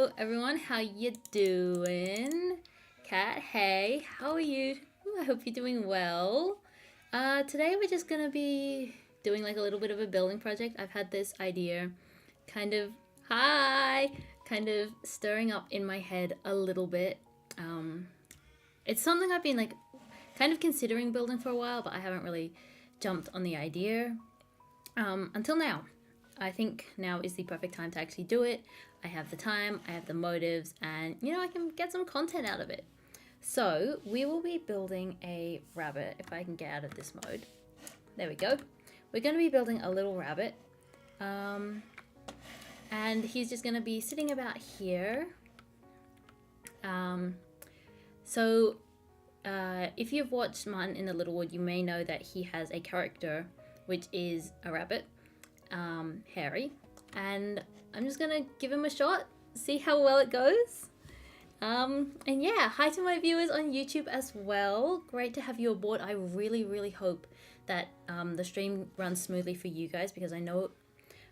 Hello everyone, how you doing? Kat, hey, how are you? Ooh, I hope you're doing well. Today we're just gonna be doing like a little bit of a building project. I've had this idea kind of, kind of stirring up in my head a little bit. It's something I've been like kind of considering building for a while, but I haven't really jumped on the idea until now. I think now is the perfect time to actually do it. I have the time, I have the motives, and I can get some content out of it. So we will be building a rabbit. If I can get out of this mode, there we go. We're going to be building a little rabbit, and he's just going to be sitting about here. If you've watched Martin in the Littlewood, you may know that he has a character which is a rabbit, Harry, and I'm just gonna give him a shot, see how well it goes. And yeah, hi to my viewers on YouTube as well. Great to have you aboard. I really hope that the stream runs smoothly for you guys, because I know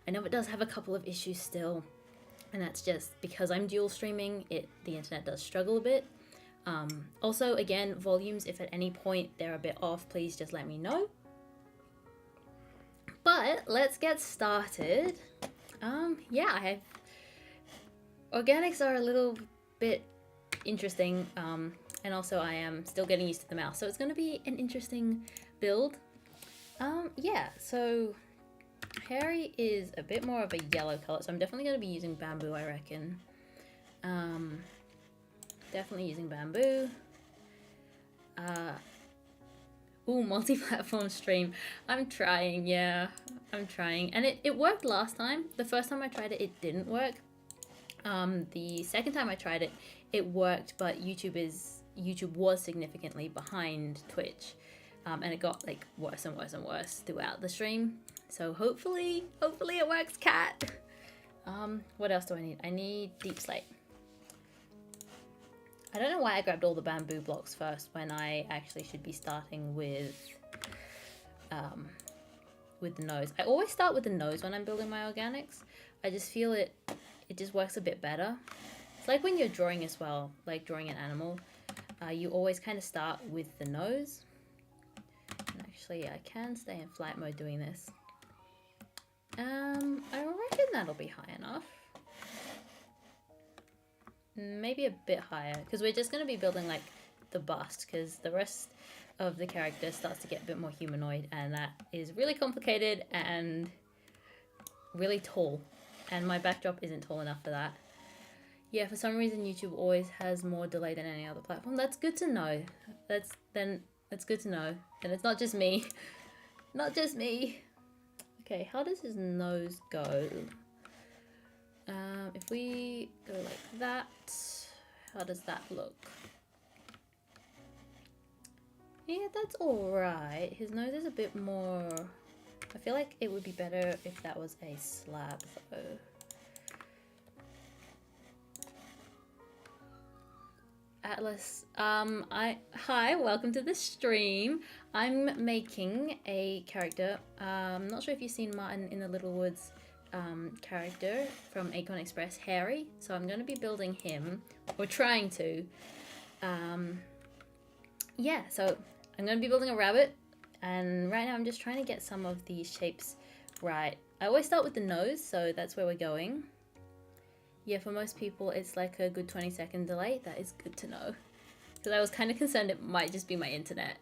it does have a couple of issues still, and that's just because I'm dual streaming. The internet does struggle a bit. Also, again, volumes, if at any point they're a bit off, please just let me know. But let's get started. Yeah, organics are a little bit interesting, and also I am still getting used to the mouse, so it's going to be an interesting build. Yeah, so Harry is a bit more of a yellow color, so I'm definitely going to be using bamboo, I reckon. Definitely using bamboo. Ooh, multi-platform stream. I'm trying, yeah. I'm trying. And it worked last time. The first time I tried it, it didn't work. The second time I tried it, it worked, but YouTube was significantly behind Twitch. And it got like worse and worse and worse throughout the stream. So hopefully it works, Cat. What else do I need? I need deep slate. I don't know why I grabbed all the bamboo blocks first when I actually should be starting with the nose. I always start with the nose when I'm building my organics. I just feel it just works a bit better. It's like when you're drawing as well, like drawing an animal. You always kind of start with the nose. And actually, I can stay in flight mode doing this. I reckon that'll be high enough. Maybe a bit higher, because we're just going to be building like the bust, because the rest of the character starts to get a bit more humanoid, and that is really complicated and really tall, and my backdrop isn't tall enough for that. Yeah, for some reason YouTube always has more delay than any other platform. That's good to know. That's good to know. And it's not just me. Not just me. Okay, how does his nose go? If we go like that, how does that look? Yeah, that's alright. His nose is a bit more... I feel like it would be better if that was a slab though. Atlas, hi, welcome to the stream. I'm making a character. I'm not sure if you've seen Martin in the Littlewoods character from Acorn Express, Harry. So I'm going to be building him, or trying to. Yeah, so I'm going to be building a rabbit, and right now I'm just trying to get some of these shapes right. I always start with the nose, so that's where we're going. Yeah, for most people it's like a good 20-second delay. That is good to know, because I was kind of concerned it might just be my internet.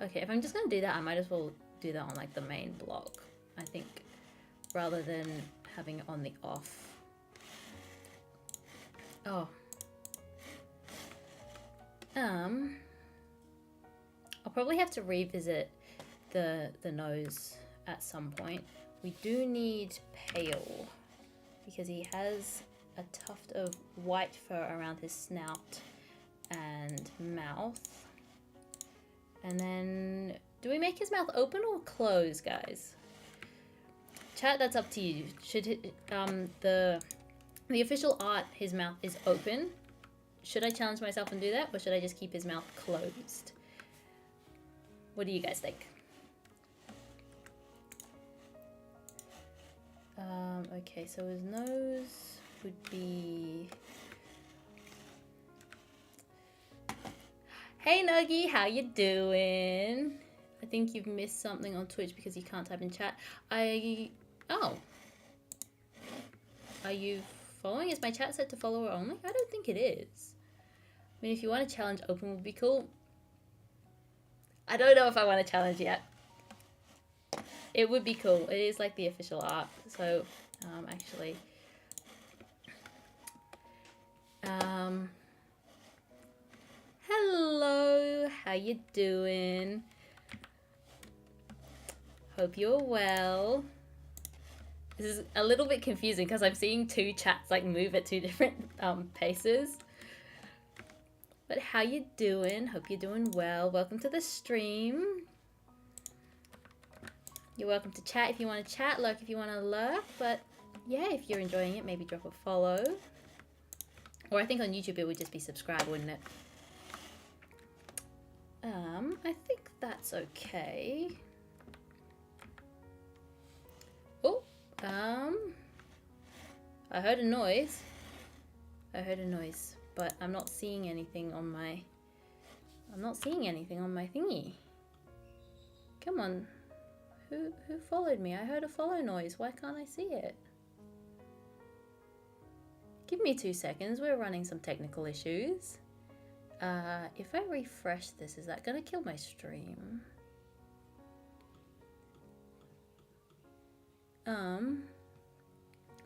Okay, if I'm just gonna do that, I might as well do that on like the main block, I think, rather than having it on the off. Oh. I'll probably have to revisit the nose at some point. We do need pale, because he has a tuft of white fur around his snout and mouth. And then, do we make his mouth open or close, guys? Chat, that's up to you. Should the official art, his mouth is open. Should I challenge myself and do that, or should I just keep his mouth closed? What do you guys think? Okay, so his nose would be... Hey Nuggy, how you doing? I think you've missed something on Twitch because you can't type in chat. Oh. Are you following? Is my chat set to follower only? I don't think it is. I mean, if you want to challenge open would be cool. I don't know if I want to challenge yet. It would be cool. It is like the official art. So, actually... Hello, how you doing? Hope you're well. This is a little bit confusing because I'm seeing two chats like move at two different paces. But how you doing? Hope you're doing well. Welcome to the stream. You're welcome to chat if you want to chat, lurk if you want to lurk. But yeah, if you're enjoying it, maybe drop a follow. Or I think on YouTube it would just be subscribe, wouldn't it? I think that's okay. Oh, I heard a noise. But I'm not seeing anything on my... thingy. Come on. Who followed me? I heard a follow noise. Why can't I see it? Give me 2 seconds. We're running some technical issues. If I refresh this, is that gonna kill my stream?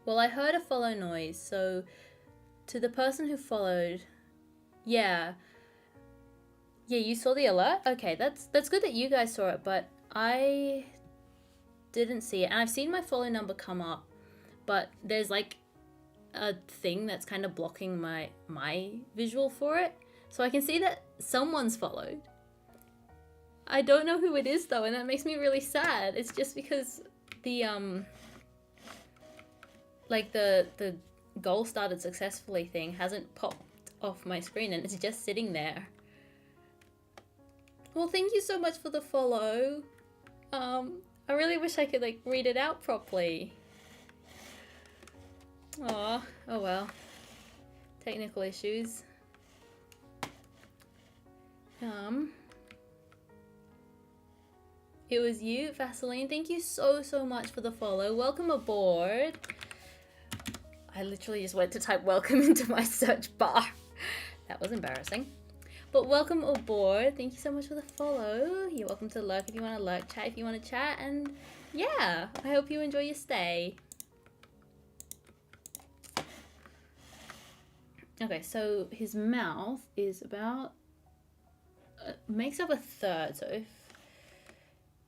Well, I heard a follow noise, so to the person who followed, yeah, you saw the alert? Okay, that's good that you guys saw it, but I didn't see it. And I've seen my follow number come up, but there's like a thing that's kind of blocking my visual for it. So I can see that someone's followed. I don't know who it is though, and that makes me really sad. It's just because the like the goal started successfully thing hasn't popped off my screen and it's just sitting there. Well, thank you so much for the follow. I really wish I could like read it out properly. Aw, oh well. Technical issues. It was you, Vaseline. Thank you so much for the follow. Welcome aboard. I literally just went to type welcome into my search bar. That was embarrassing. But welcome aboard. Thank you so much for the follow. You're welcome to lurk if you want to lurk, chat if you want to chat, and yeah, I hope you enjoy your stay. Okay, so his mouth is about makes up a third, so if,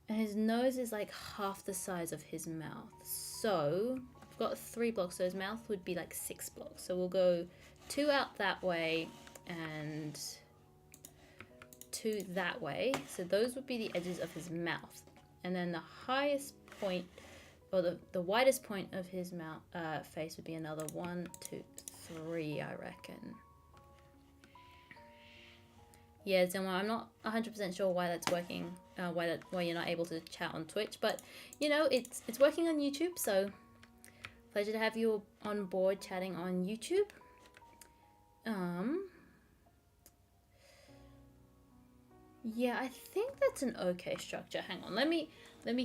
and his nose is like half the size of his mouth. So we've got 3 blocks, so his mouth would be like 6 blocks. So we'll go 2 out that way and 2 that way. So those would be the edges of his mouth. And then the highest point, or the widest point of his mouth face would be another 1, 2, 3, I reckon. Yeah, Zilma, I'm not 100% sure why that's working, why you're not able to chat on Twitch, but you know, it's working on YouTube, so pleasure to have you on board chatting on YouTube. Yeah, I think that's an okay structure. Hang on, let me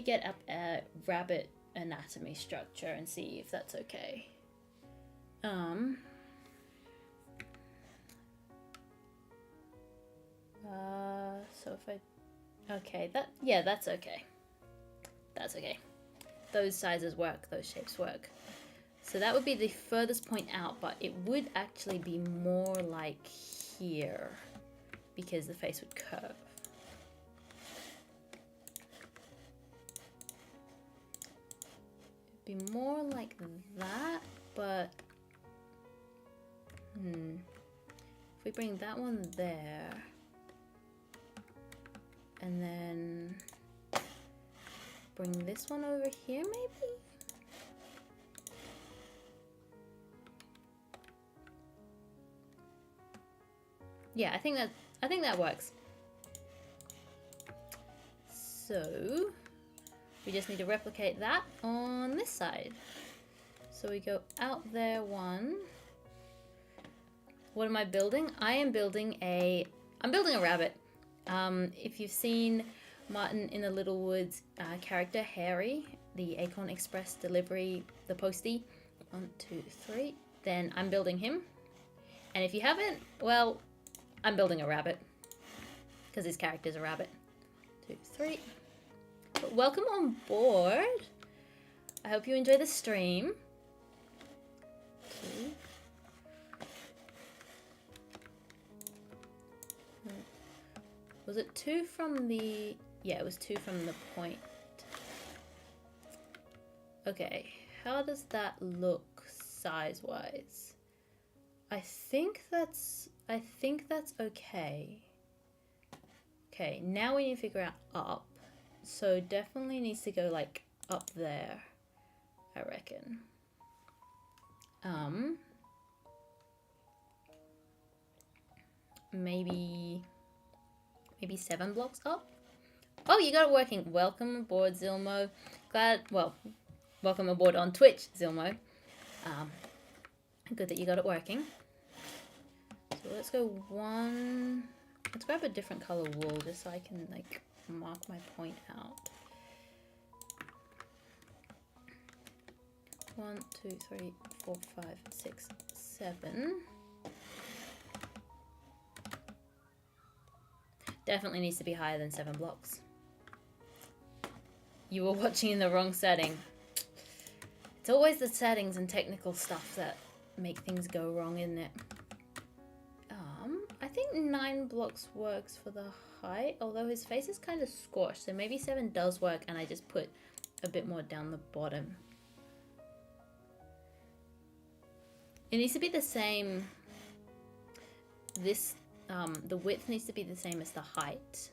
get up a rabbit anatomy structure and see if that's okay. So if I, okay, that's okay. That's okay. Those sizes work, those shapes work. So that would be the furthest point out, but it would actually be more like here because the face would curve. It'd be more like that, but if we bring that one there, and then bring this one over here, maybe? Yeah, I think that works. So we just need to replicate that on this side. So we go out there one. What am I building? I'm building a rabbit. If you've seen Martin in the Little Woods character, Harry, the Acorn Express delivery, the postie, 1, 2, 3, then I'm building him. And if you haven't, well, I'm building a rabbit because his character's a rabbit. 2, 3. But welcome on board. I hope you enjoy the stream. 2. Was it 2 from the... Yeah, it was 2 from the point. Okay, how does that look size-wise? I think that's okay. Okay, now we need to figure out up. So definitely needs to go like up there, I reckon. Maybe 7 blocks up. Oh, you got it working. Welcome aboard, Zilmo. Welcome aboard on Twitch, Zilmo. Good that you got it working. So let's go 1. Let's grab a different color wool just so I can like mark my point out. 1, 2, 3, 4, 5, 6, 7. Definitely needs to be higher than 7 blocks. You were watching in the wrong setting. It's always the settings and technical stuff that make things go wrong, isn't it? I think 9 blocks works for the height, although his face is kind of squashed, so maybe 7 does work and I just put a bit more down the bottom. It needs to be the same. The width needs to be the same as the height.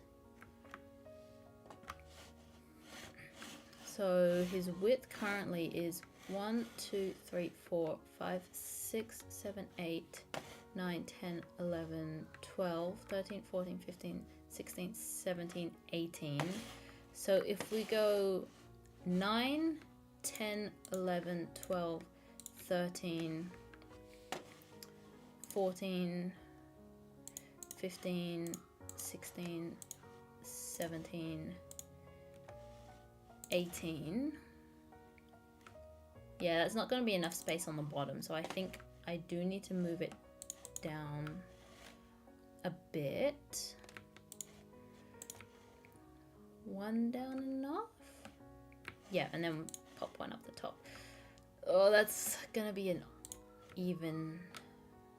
So his width currently is 1, 2, 3, 4, 5, 6, 7, 8, 9, 10, 11, 12, 13, 14, 15, 16, 17, 18. So if we go 9, 10, 11, 12, 13, 14, 15, 16, 17, 18. Yeah, that's not going to be enough space on the bottom, so I think I do need to move it down a bit. 1 down enough? Yeah, and then pop 1 up the top. Oh, that's going to be an even...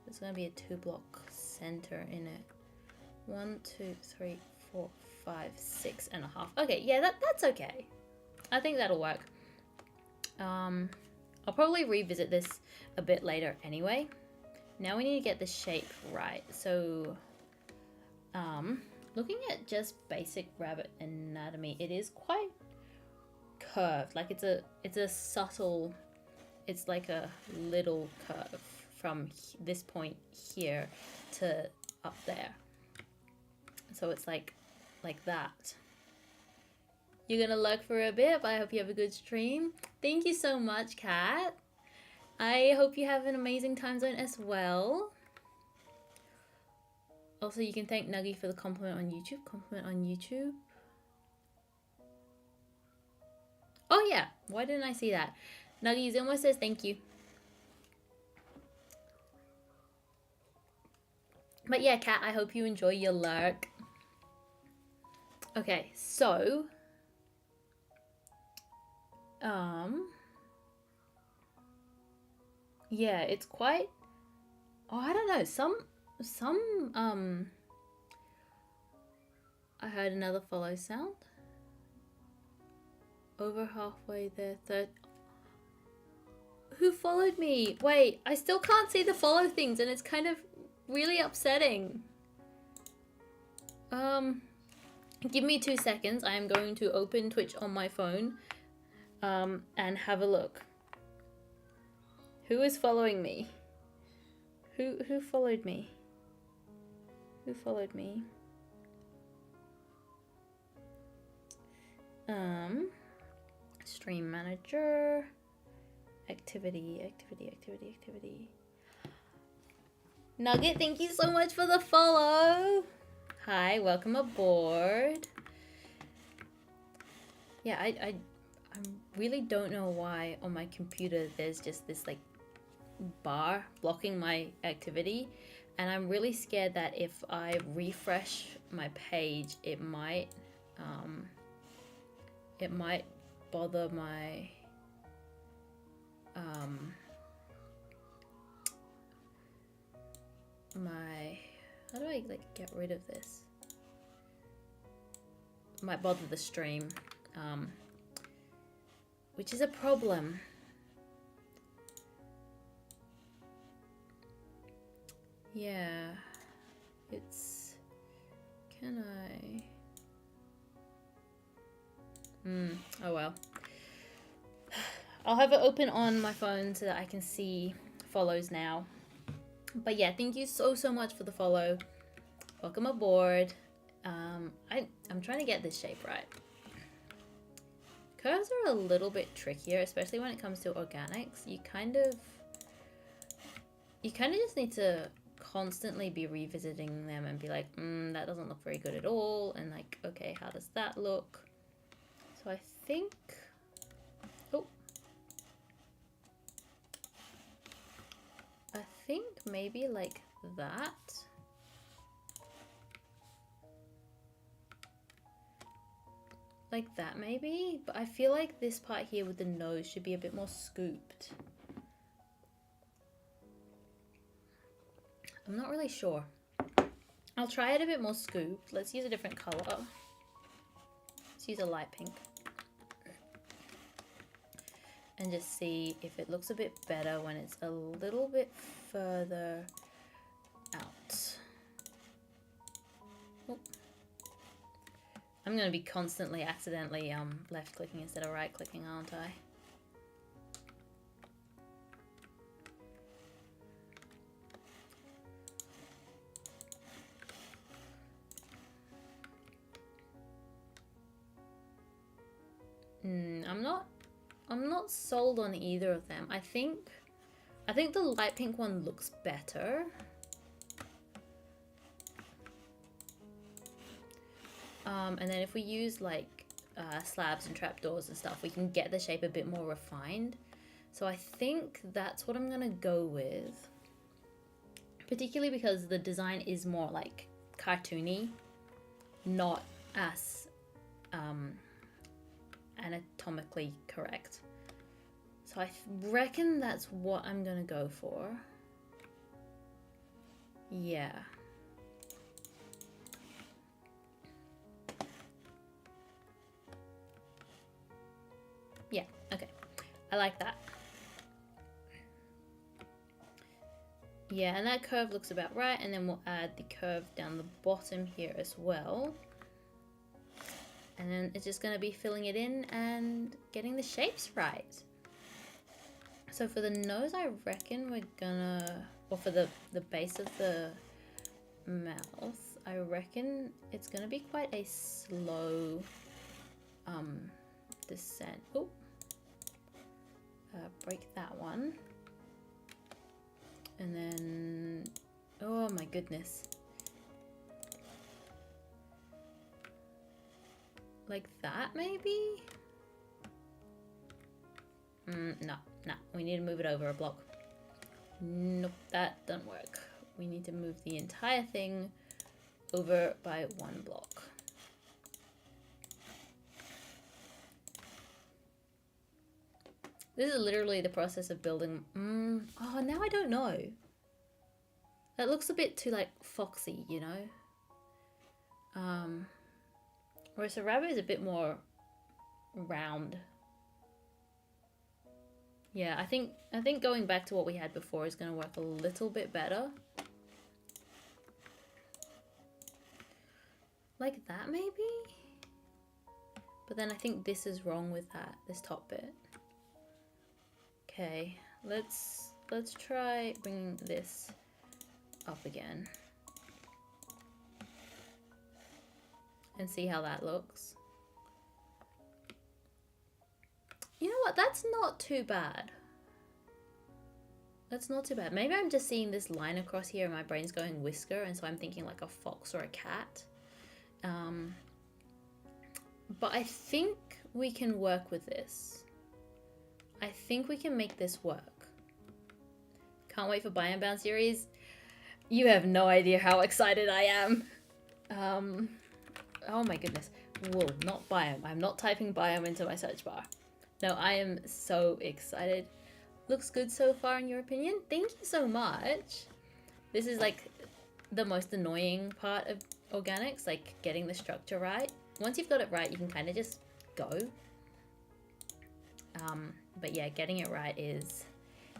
There's going to be a 2 block center in it. 1, 2, 3, 4, 5, 6 and a half. Okay, yeah, that's okay. I think that'll work. I'll probably revisit this a bit later anyway. Now we need to get the shape right. So, looking at just basic rabbit anatomy, it is quite curved. Like it's a subtle, it's like a little curve from this point here to up there. So it's like that. You're gonna lurk for a bit, but I hope you have a good stream. Thank you so much, Kat. I hope you have an amazing time zone as well. Also, you can thank Nuggy for the compliment on YouTube. Compliment on YouTube. Oh yeah, why didn't I see that? Nuggy almost says thank you. But yeah, Kat, I hope you enjoy your lurk. Okay, so... yeah, it's quite... Oh, I don't know. I heard another follow sound. Over halfway there, Who followed me? Wait, I still can't see the follow things and it's kind of really upsetting. Give me 2 seconds. I am going to open Twitch on my phone and have a look. Who is following me? Who followed me? Who followed me? Stream manager. Activity. Nugget, thank you so much for the follow. Hi, welcome aboard. Yeah, I really don't know why on my computer there's just this like bar blocking my activity, and I'm really scared that if I refresh my page it might bother my how do I like get rid of this? Might bother the stream, which is a problem. Yeah, it's, can I? Oh well. I'll have it open on my phone so that I can see follows now. But yeah, thank you so much for the follow. Welcome aboard. I'm trying to get this shape right. Curves are a little bit trickier, especially when it comes to organics. You kind of just need to constantly be revisiting them and be like, that doesn't look very good at all, and like, okay, how does that look? So I think, I think maybe like that. Like that maybe, but I feel like this part here with the nose should be a bit more scooped. I'm not really sure. I'll try it a bit more scooped. Let's use a different color. Let's use a light pink. And just see if it looks a bit better when it's a little bit further out. Oh. I'm going to be constantly accidentally left clicking instead of right clicking, aren't I? I'm not sold on either of them. I think the light pink one looks better. And then if we use like slabs and trapdoors and stuff, we can get the shape a bit more refined. So I think that's what I'm gonna go with. Particularly because the design is more like cartoony, not as anatomically correct. So I reckon that's what I'm gonna go for. Yeah. Yeah, okay. I like that. Yeah, and that curve looks about right, and then we'll add the curve down the bottom here as well. And then it's just gonna be filling it in and getting the shapes right. So for the nose, I reckon we're gonna, or for the base of the mouth, I reckon it's gonna be quite a slow descent. Oh, break that one. And then, oh my goodness. Like that maybe? No, we need to move it over a block. Nope, that doesn't work. We need to move the entire thing over by one block. This is literally the process of building. Oh, now I don't know. That looks a bit too like foxy, you know? Whereas a rabbit is a bit more round. Yeah, I think going back to what we had before is going to work a little bit better. Like that maybe? But then I think this is wrong with that, this top bit. Okay, let's try bringing this up again. And see how that looks. You know what, that's not too bad. That's not too bad. Maybe I'm just seeing this line across here and my brain's going whisker, and so I'm thinking like a fox or a cat. But I think we can work with this. I think we can make this work. Can't wait for Biome Bound series. You have no idea how excited I am. Oh my goodness. Whoa, not biome. I'm not typing biome into my search bar. No, I am so excited. Looks good so far in your opinion? Thank you so much. This is like the most annoying part of organics, like getting the structure right. Once you've got it right, you can kind of just go. But yeah, getting it right is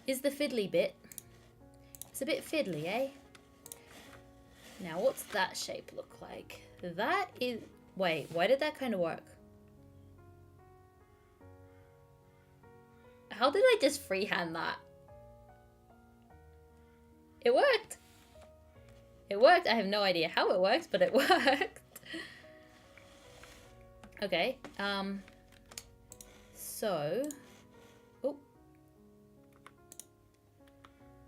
the fiddly bit. It's a bit fiddly, eh? Now, what's that shape look like? That is... Wait, why did that kind of work? How did I just freehand that? It worked! It worked! I have no idea how it works, but it worked! Okay, so... Oh.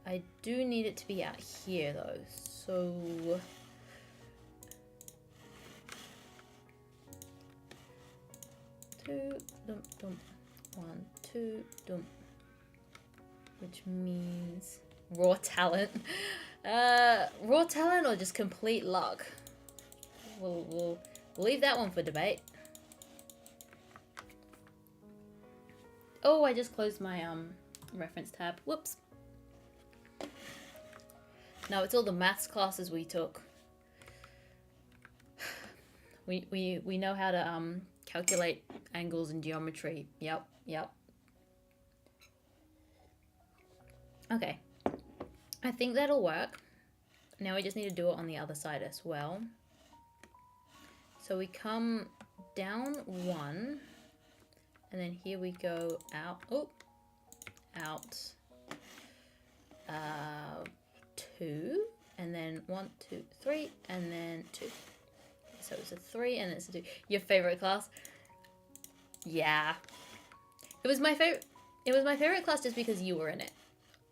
I do need it to be out here, though, so... Two, dum, dum. 1, 2, dum. Which means raw talent. Raw talent or just complete luck? We'll leave that one for debate. Oh, I just closed my reference tab. Whoops. No, it's all the maths classes we took. We know how to calculate angles and geometry. Yep. Okay. I think that'll work. Now we just need to do it on the other side as well. So we come down 1, and then here we go out. Oh, out. 2, and then 1, 2, 3, and then 2. So it's a 3 and it's a 2. Your favorite class? Yeah. It was my favorite class just because you were in it.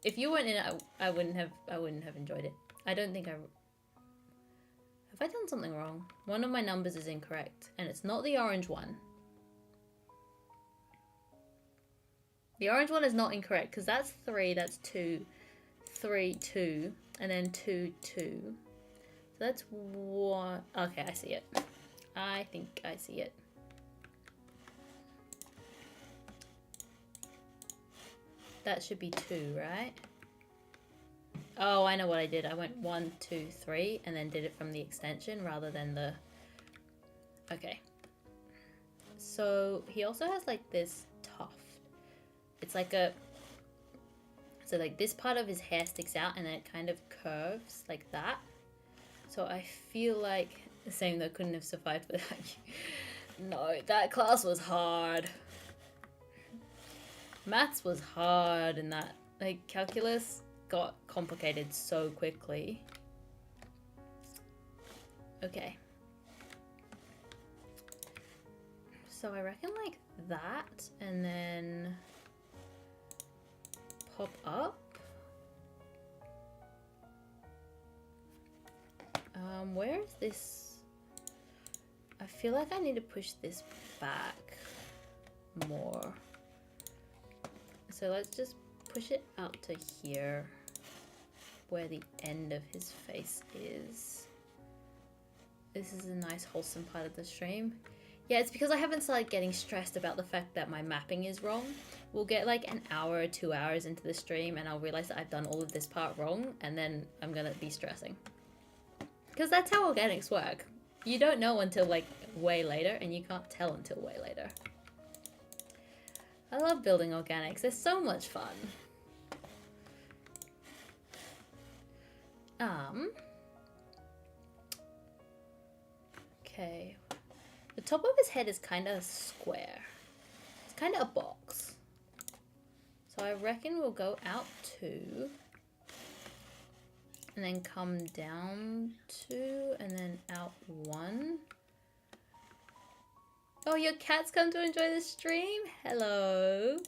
If you weren't in it, I wouldn't have enjoyed it. I don't think have I done something wrong? One of my numbers is incorrect, and it's not the orange one. The orange one is not incorrect because that's 3, that's 2, 3, 2, and then 2, 2. So that's 1. Okay, I see it. I think I see it. That should be 2, right? Oh, I know what I did. I went 1, 2, 3, and then did it from the extension rather than the... Okay. So he also has like this tuft. It's like a... So like this part of his hair sticks out and then it kind of curves like that. So I feel like the same though couldn't have survived without you. No, that class was hard. Maths was hard and that, like, calculus got complicated so quickly. Okay. So I reckon like that and then pop up. Where is this? I feel like I need to push this back more. So let's just push it out to here, where the end of his face is. This is a nice wholesome part of the stream. Yeah, it's because I haven't started getting stressed about the fact that my mapping is wrong. We'll get like an hour or 2 hours into the stream and I'll realize that I've done all of this part wrong, and then I'm gonna be stressing. Because that's how organics work. You don't know until like way later, and you can't tell until way later. I love building organics. They're so much fun. Okay. The top of his head is kind of square. It's kind of a box. So I reckon we'll go out 2. And then come down 2. And then out 1. Oh, your cats come to enjoy the stream? Hello.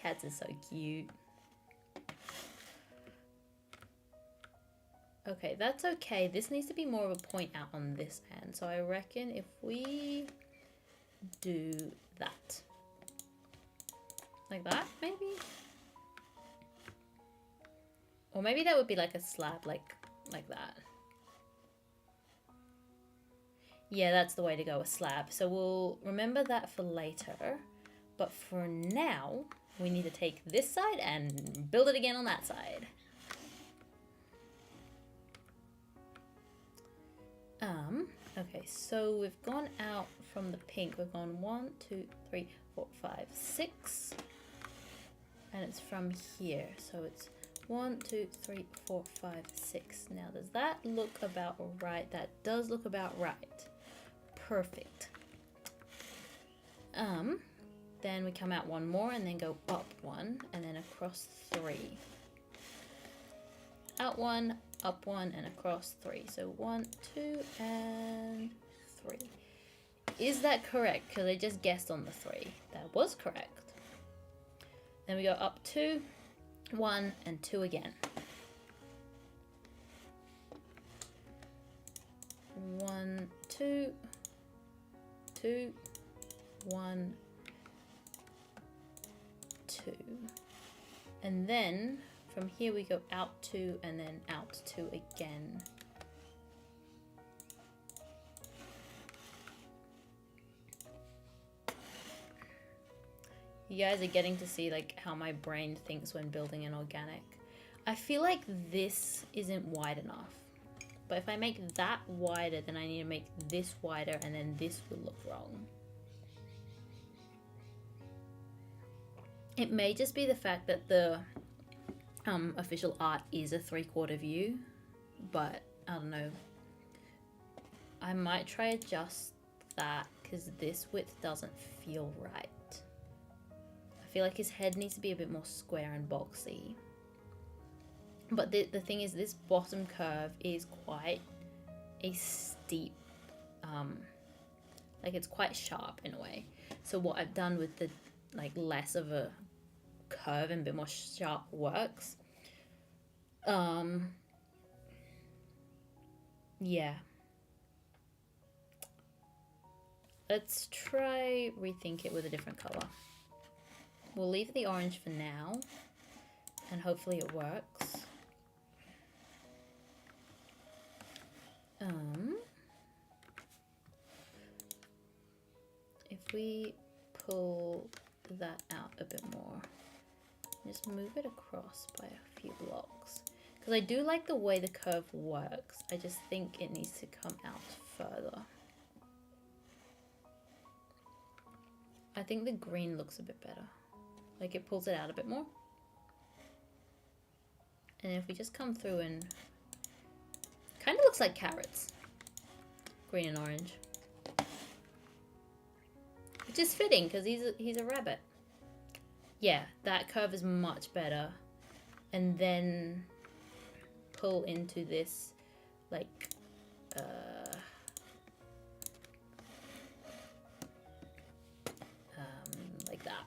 Cats are so cute. Okay, that's okay. This needs to be more of a point out on this end. So I reckon if we do that. Like that, maybe? Or maybe that would be like a slab, like that. Yeah, that's the way to go, a slab. So we'll remember that for later. But for now, we need to take this side and build it again on that side. Okay, so we've gone out from the pink. We've gone 1, 2, 3, 4, 5, 6. And it's from here. So it's 1, 2, 3, 4, 5, 6. Now, does that look about right? That does look about right. Perfect. Then we come out one more and then go up one and then across 3. Out one, up one, and across 3. So 1, 2, and 3. Is that correct? Because I just guessed on the 3. That was correct. Then we go up 2, 1, and 2 again. 1, 2, 2, 1, 2. And then from here we go out 2 and then out 2 again. You guys are getting to see like how my brain thinks when building an organic. I feel like this isn't wide enough. But if I make that wider, then I need to make this wider and then this will look wrong. It may just be the fact that the official art is a 3/4 view, but I don't know. I might try adjust that because this width doesn't feel right. I feel like his head needs to be a bit more square and boxy. But the thing is, this bottom curve is quite a steep, like it's quite sharp in a way. So what I've done with the like less of a curve and a bit more sharp works. Yeah. Let's try rethink it with a different color. We'll leave the orange for now, and hopefully it works. If we pull that out a bit more, just move it across by a few blocks. Because I do like the way the curve works. I just think it needs to come out further. I think the green looks a bit better. Like it pulls it out a bit more. And if we just come through and kind of looks like carrots. Green and orange. Which is fitting because he's a rabbit. Yeah, that curve is much better. And then pull into this like like that.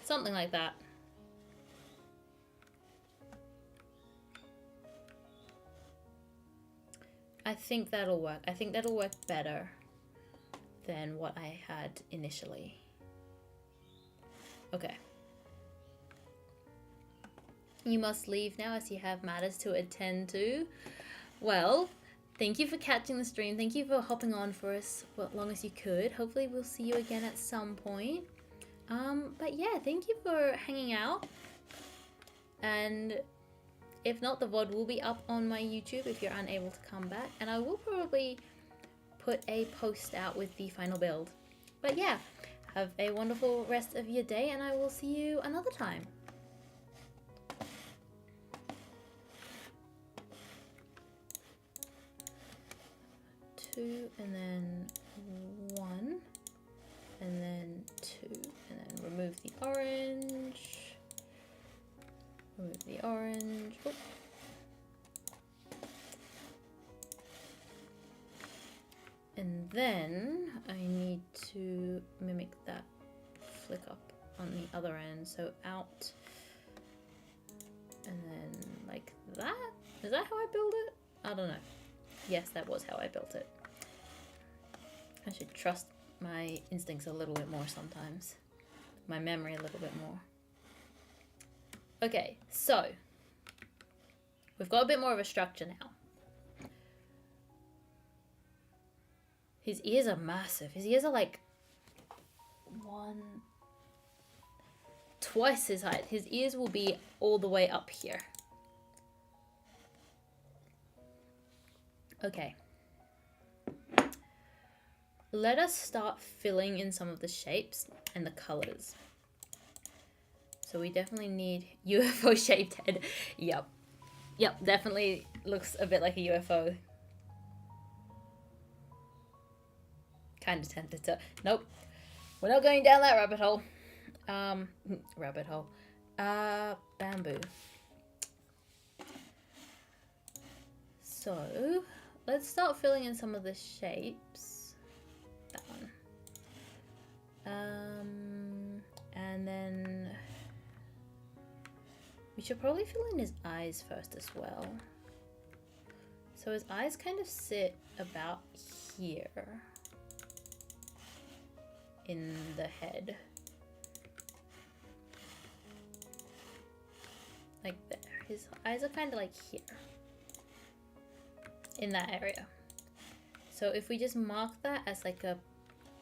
Something like that. I think that'll work. I think that'll work better than what I had initially. Okay. You must leave now as you have matters to attend to. Well, thank you for catching the stream. Thank you for hopping on for us for as long as you could. Hopefully we'll see you again at some point. But yeah, thank you for hanging out. And if not, the VOD will be up on my YouTube if you're unable to come back. And I will probably put a post out with the final build. But yeah, have a wonderful rest of your day and I will see you another time. 2 and then 1 and then 2 and then remove the orange. Remove the orange. Oh. And then I need to mimic that flick up on the other end. So out and then like that. Is that how I built it? I don't know. Yes, that was how I built it. I should trust my instincts a little bit more sometimes. My memory a little bit more. Okay, so we've got a bit more of a structure now. His ears are massive. His ears are like twice his height. His ears will be all the way up here. Okay. Let us start filling in some of the shapes and the colors. So we definitely need UFO shaped head. Yep, definitely looks a bit like a UFO. Kind of tempted to. Nope, we're not going down that rabbit hole. Bamboo. So let's start filling in some of the shapes. That one. And then we should probably fill in his eyes first as well. So his eyes kind of sit about here in the head. Like there. His eyes are kind of like here. In that area. So if we just mark that as like a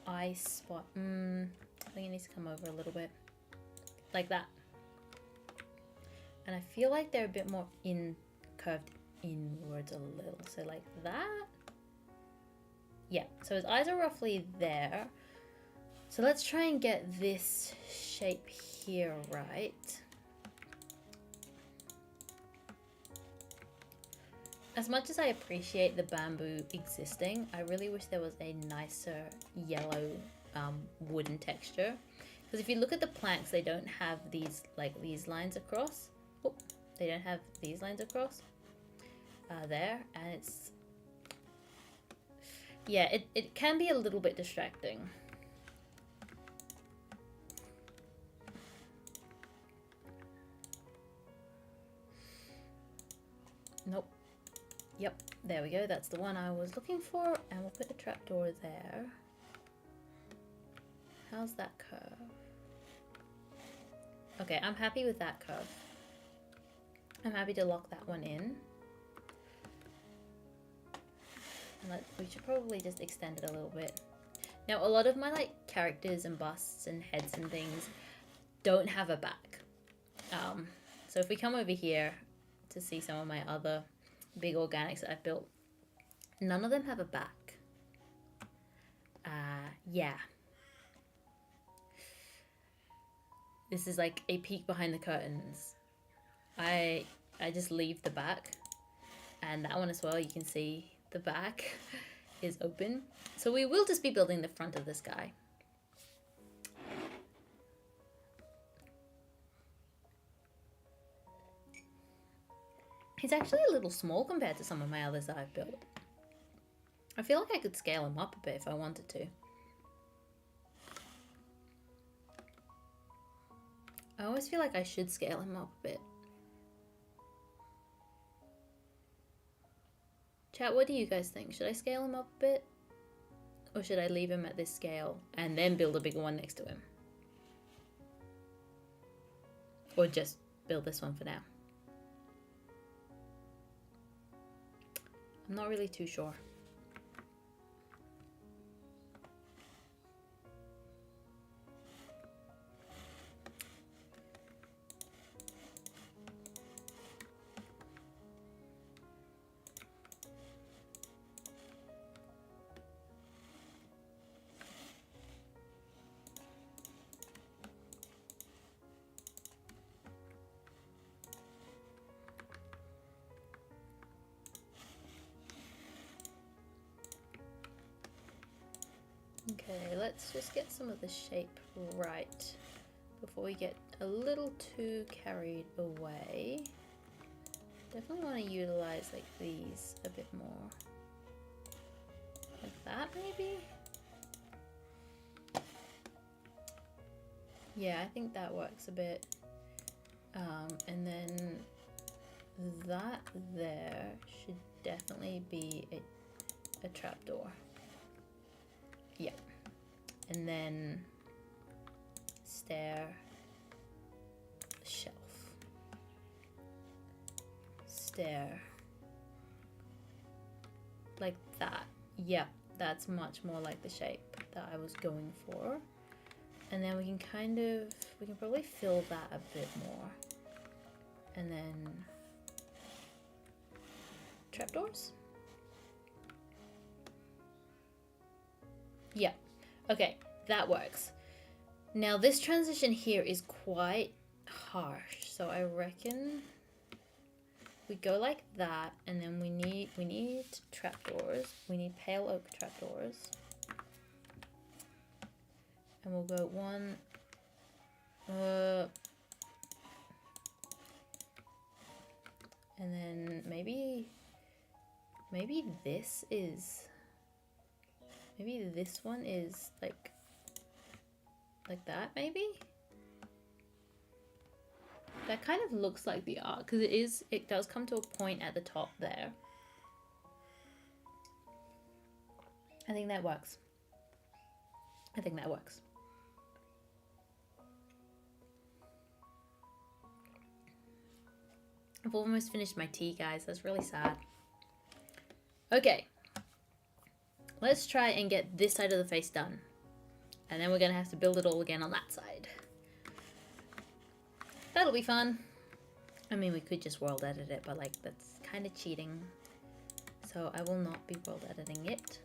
eye spot. I think it needs to come over a little bit. Like that. And I feel like they're a bit more curved inwards a little. So like that. Yeah, so his eyes are roughly there. So let's try and get this shape here right. As much as I appreciate the bamboo existing, I really wish there was a nicer yellow wooden texture. Because if you look at the planks, they don't have these lines across. Oh, they don't have these lines across there, and it's, yeah, it can be a little bit distracting. Nope. Yep, there we go. That's the one I was looking for, and we'll put a trapdoor there. How's that curve? Okay, I'm happy with that curve. I'm happy to lock that one in. And we should probably just extend it a little bit. Now, a lot of my like characters and busts and heads and things don't have a back. So if we come over here to see some of my other big organics that I've built, none of them have a back. Yeah. This is like a peek behind the curtains. I just leave the back, and that one as well, you can see the back is open. So we will just be building the front of this guy. He's actually a little small compared to some of my others that I've built. I feel like I could scale him up a bit if I wanted to. I always feel like I should scale him up a bit. Chat, what do you guys think? Should I scale him up a bit? Or should I leave him at this scale and then build a bigger one next to him? Or just build this one for now? I'm not really too sure. Okay, let's just get some of the shape right before we get a little too carried away. Definitely want to utilize like these a bit more. Like that maybe? Yeah, I think that works a bit. And then that there should definitely be a trapdoor. Yeah. And then stair, shelf, stair, like that. Yep, that's much more like the shape that I was going for. And then we can probably fill that a bit more. And then trapdoors. Yeah, okay, that works. Now this transition here is quite harsh, so I reckon we go like that, and then we need trapdoors. We need pale oak trapdoors. And we'll go one, and then maybe this one is like that, maybe? That kind of looks like the arc, because it does come to a point at the top there. I think that works. I've almost finished my tea, guys. That's really sad. Okay. Let's try and get this side of the face done. And then we're going to have to build it all again on that side. That'll be fun. I mean, we could just world edit it, but like that's kind of cheating. So I will not be world editing it.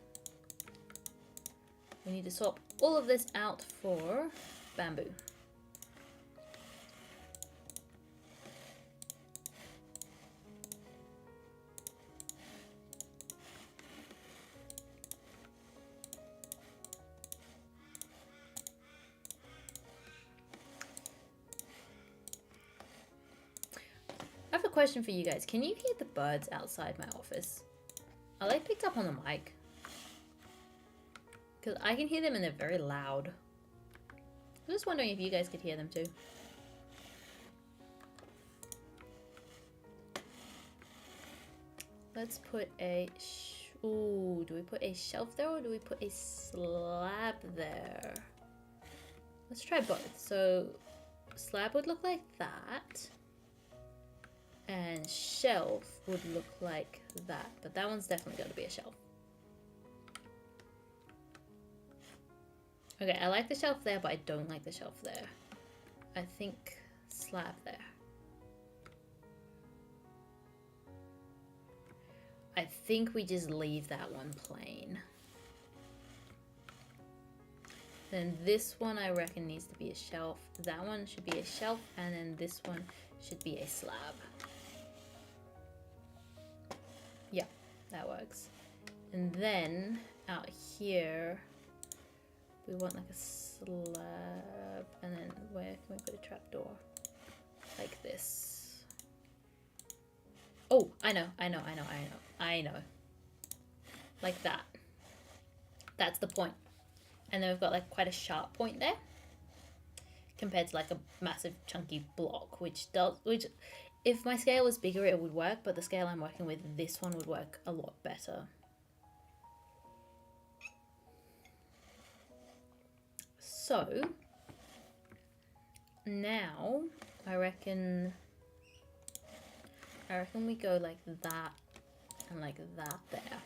We need to swap all of this out for bamboo. I have a question for you guys. Can you hear the birds outside my office? Are they picked up on the mic? Because I can hear them and they're very loud. I'm just wondering if you guys could hear them too. Let's put a... Ooh, do we put a shelf there or do we put a slab there? Let's try both. So slab would look like that. And shelf would look like that. But that one's definitely going to be a shelf. Okay, I like the shelf there, but I don't like the shelf there. I think slab there. I think we just leave that one plain. Then this one I reckon needs to be a shelf. That one should be a shelf, and then this one should be a slab. Yeah, that works. And then out here, we want like a slab, and then where can we put a trapdoor? Like this. Oh, I know. Like that. That's the point. And then we've got like quite a sharp point there compared to like a massive chunky block, which if my scale was bigger it would work, but the scale I'm working with, this one would work a lot better. So now I reckon we go like that and like that there.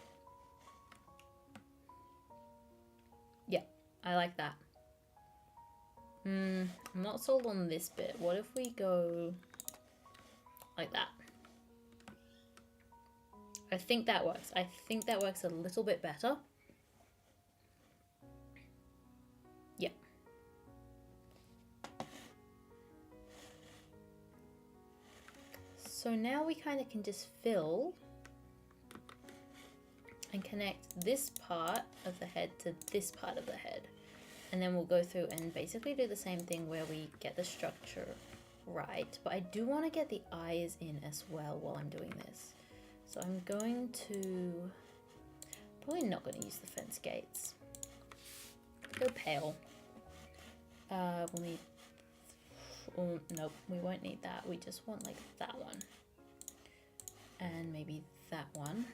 Yeah, I like that. I'm not sold on this bit. What if we go like that? I think that works. I think that works a little bit better. Yeah. So now we kind of can just fill and connect this part of the head to this part of the head. And then we'll go through and basically do the same thing where we get the structure right. But I do want to get the eyes in as well while I'm doing this. So I'm going to... probably not going to use the fence gates. Go pale. We'll need... oh, nope, we won't need that. We just want like that one. and maybe that one,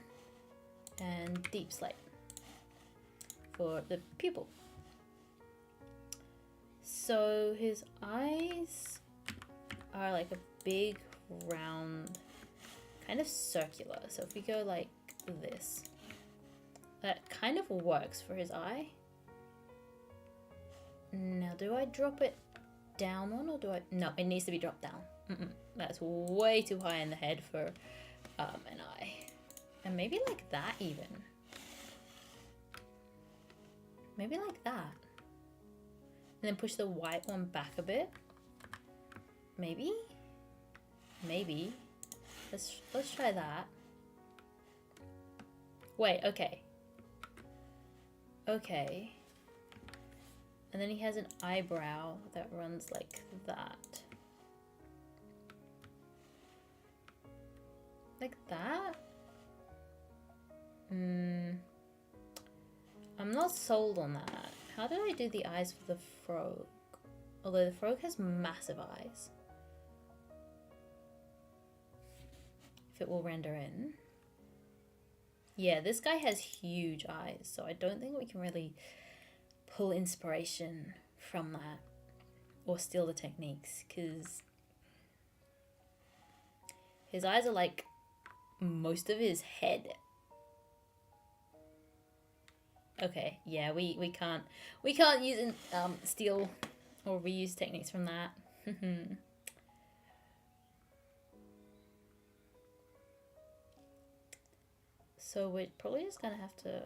and deep slate for the pupil. So his eyes are like a big round, kind of circular. So if we go like this, that kind of works for his eye. Now, do I drop it down one or do I? No, it needs to be dropped down. That's way too high in the head for an eye. And maybe like that even. Maybe like that. And then push the white one back a bit. Maybe? Maybe. Let's try that. Wait, okay. Okay. And then he has an eyebrow that runs like that. Like that? I'm not sold on that. How did I do the eyes for the frog? Although the frog has massive eyes. If it will render in. Yeah, this guy has huge eyes, so I don't think we can really pull inspiration from that or steal the techniques, because his eyes are like most of his head. Okay, yeah, we can't use steal or reuse techniques from that. So we're probably just gonna have to.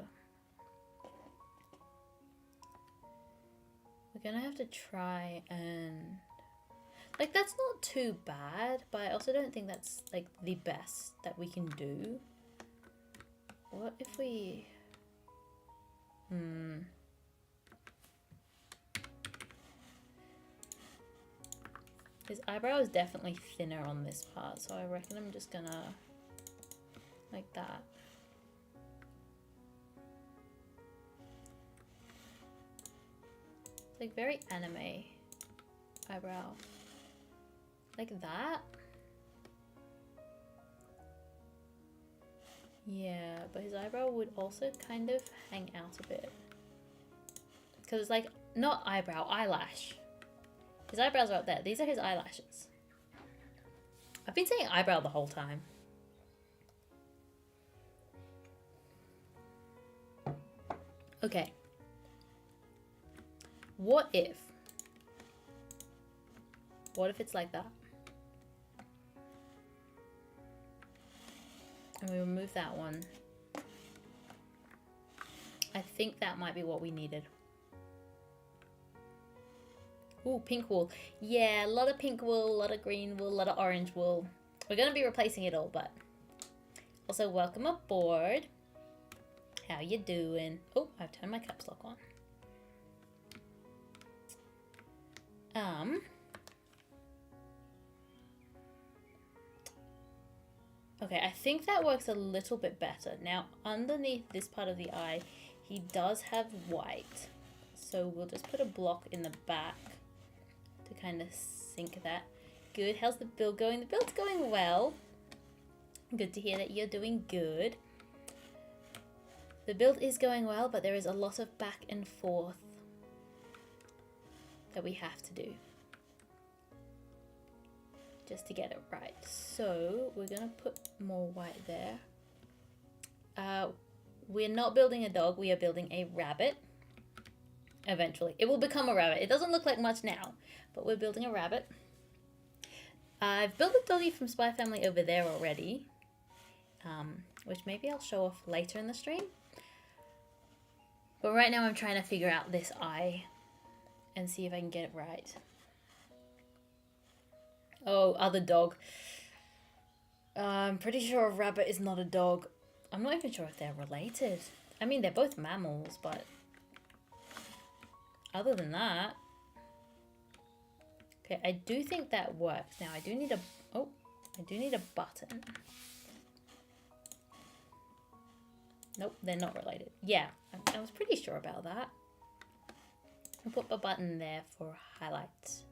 We're gonna have to try and, like, that's not too bad, but I also don't think that's like the best that we can do. What if we his eyebrow is definitely thinner on this part, so I reckon I'm just gonna like that. It's like very anime eyebrow. Like that. Yeah, but his eyebrow would also kind of hang out a bit. Because it's like, not eyebrow, eyelash. His eyebrows are up there. These are his eyelashes. I've been saying eyebrow the whole time. Okay. What if it's like that? And we remove that one. I think that might be what we needed. Ooh, pink wool. Yeah, a lot of pink wool, a lot of green wool, a lot of orange wool. We're going to be replacing it all, but also welcome aboard. How you doing? Oh, I've turned my caps lock on. Okay, I think that works a little bit better. Now, underneath this part of the eye, he does have white. So we'll just put a block in the back to kind of sink that. Good. How's the build going? The build's going well. Good to hear that you're doing good. The build is going well, but there is a lot of back and forth that we have to do just to get it right. So we're gonna put more white there. We're not building a dog, we are building a rabbit. Eventually it will become a rabbit. It doesn't look like much now, but we're building a rabbit. I've built a doggy from Spy Family over there already, which maybe I'll show off later in the stream. But right now I'm trying to figure out this eye and see if I can get it right. Oh, other dog. I'm pretty sure a rabbit is not a dog. I'm not even sure if they're related. I mean, they're both mammals, but other than that. Okay, I do think that works. Now, I do need a button. Nope, they're not related. Yeah, I was pretty sure about that. I'll put a button there for highlights.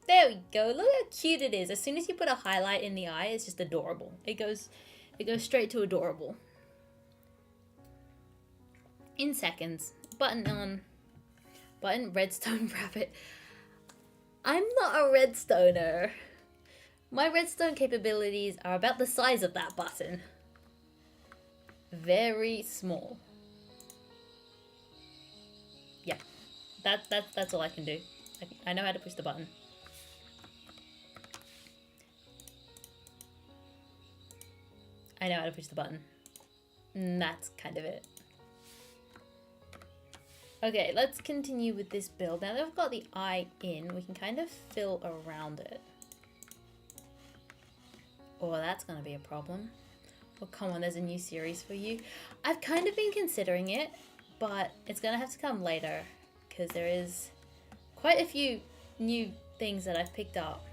There we go. Look how cute it is. As soon as you put a highlight in the eye, it's just adorable. It goes straight to adorable. In seconds. Button on. Button redstone rabbit. I'm not a redstoner. My redstone capabilities are about the size of that button. Very small. Yeah. That's all I can do. I know how to push the button. I know how to push the button. And that's kind of it. Okay, let's continue with this build. Now that we've got the eye in, we can kind of fill around it. Oh, that's going to be a problem. Oh, come on, there's a new series for you. I've kind of been considering it, but it's going to have to come later because there is quite a few new things that I've picked up.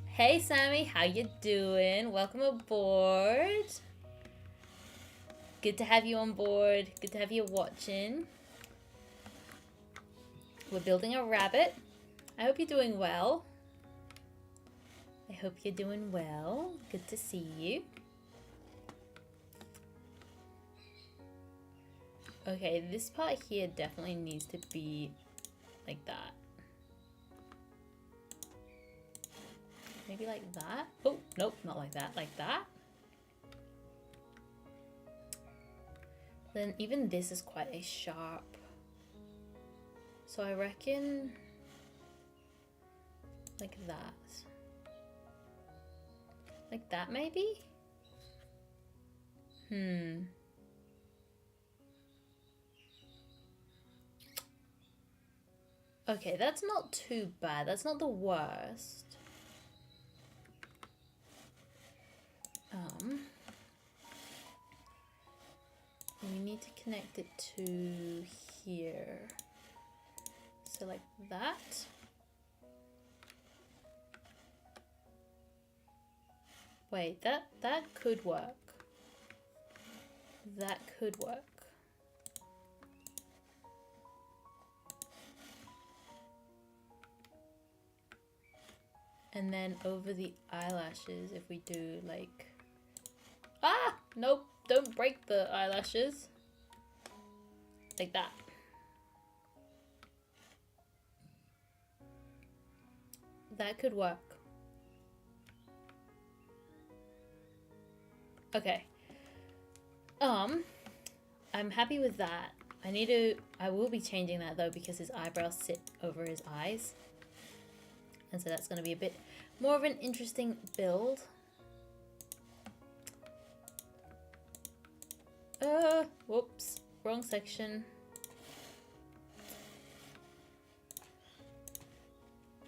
Hey, Sammy, how you doing? Welcome aboard. Good to have you on board. Good to have you watching. We're building a rabbit. I hope you're doing well. I hope you're doing well. Good to see you. Okay, this part here definitely needs to be like that. Maybe like that. Oh, nope, not like that. Like that. Then even this is quite a sharp. So I reckon like that. Like that maybe? Okay, that's not too bad. That's not the worst. We need to connect it to here. So like that. Wait, that could work. That could work. And then over the eyelashes, if we do like... Ah! Nope, don't break the eyelashes. Like that. That could work. Okay. I'm happy with that. I will be changing that though because his eyebrows sit over his eyes. And so that's going to be a bit more of an interesting build. Whoops, wrong section.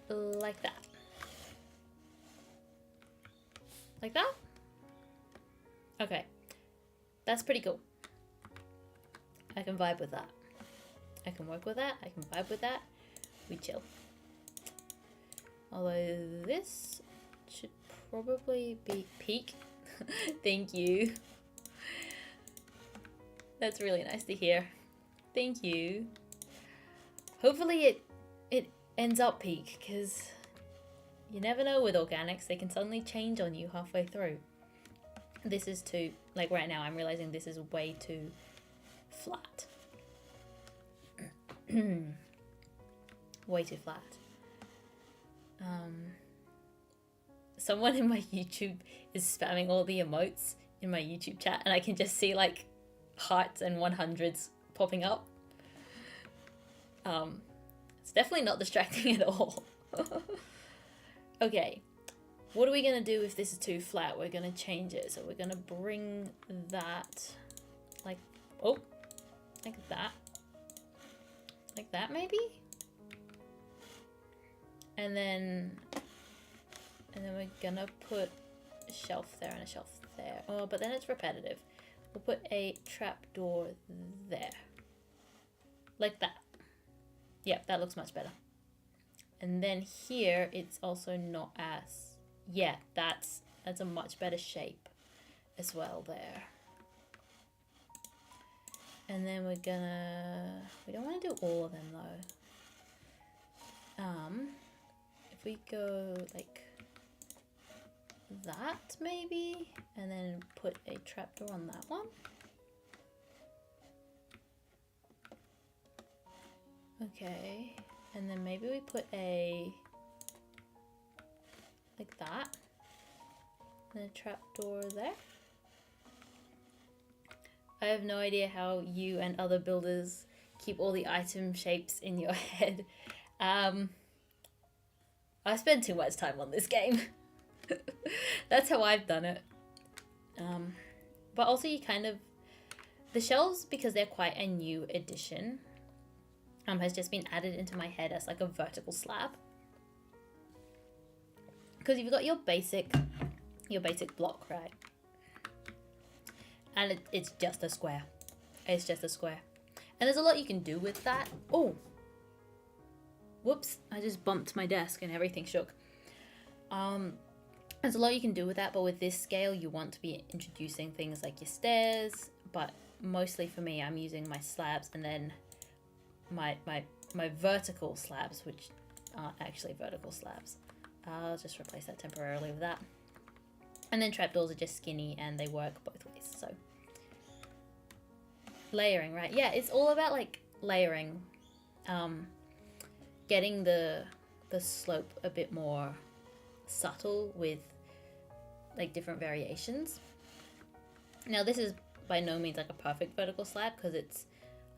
Like that. Like that? Okay. That's pretty cool. I can vibe with that. I can work with that. I can vibe with that. We chill. Although this should probably be peak. Thank you. That's really nice to hear. Thank you. Hopefully it ends up peak, because you never know with organics. They can suddenly change on you halfway through. This is too, like right now I'm realizing this is way too flat. Way too flat. Someone in my YouTube is spamming all the emotes in my YouTube chat, and I can just see like hearts and 100s popping up. It's definitely not distracting at all. Okay, what are we gonna do if this is too flat? We're gonna change it. So we're gonna bring that like, oh, like that. Like that maybe? And then we're gonna put a shelf there and a shelf there. Oh, but then it's repetitive. We'll put a trapdoor there. Like that. Yep, that looks much better. And then here, it's also not as... Yeah, that's a much better shape as well there. And then we're gonna... We don't want to do all of them though. we go like that maybe, and then put a trapdoor on that one. Okay, and then maybe we put a like that, and a trapdoor there. I have no idea how you and other builders keep all the item shapes in your head. I spend too much time on this game. That's how I've done it. But also you kind of, the shelves, because they're quite a new addition, has just been added into my head as like a vertical slab. Because you've got your basic block, right? And it's just a square. It's just a square. And there's a lot you can do with that. Oh, whoops, I just bumped my desk and everything shook. There's a lot you can do with that, but with this scale, you want to be introducing things like your stairs, but mostly for me, I'm using my slabs and then my vertical slabs, which aren't actually vertical slabs. I'll just replace that temporarily with that. And then trapdoors are just skinny and they work both ways, so. Layering, right? Yeah, it's all about like layering. Getting the slope a bit more subtle with like different variations. Now this is by no means like a perfect vertical slab because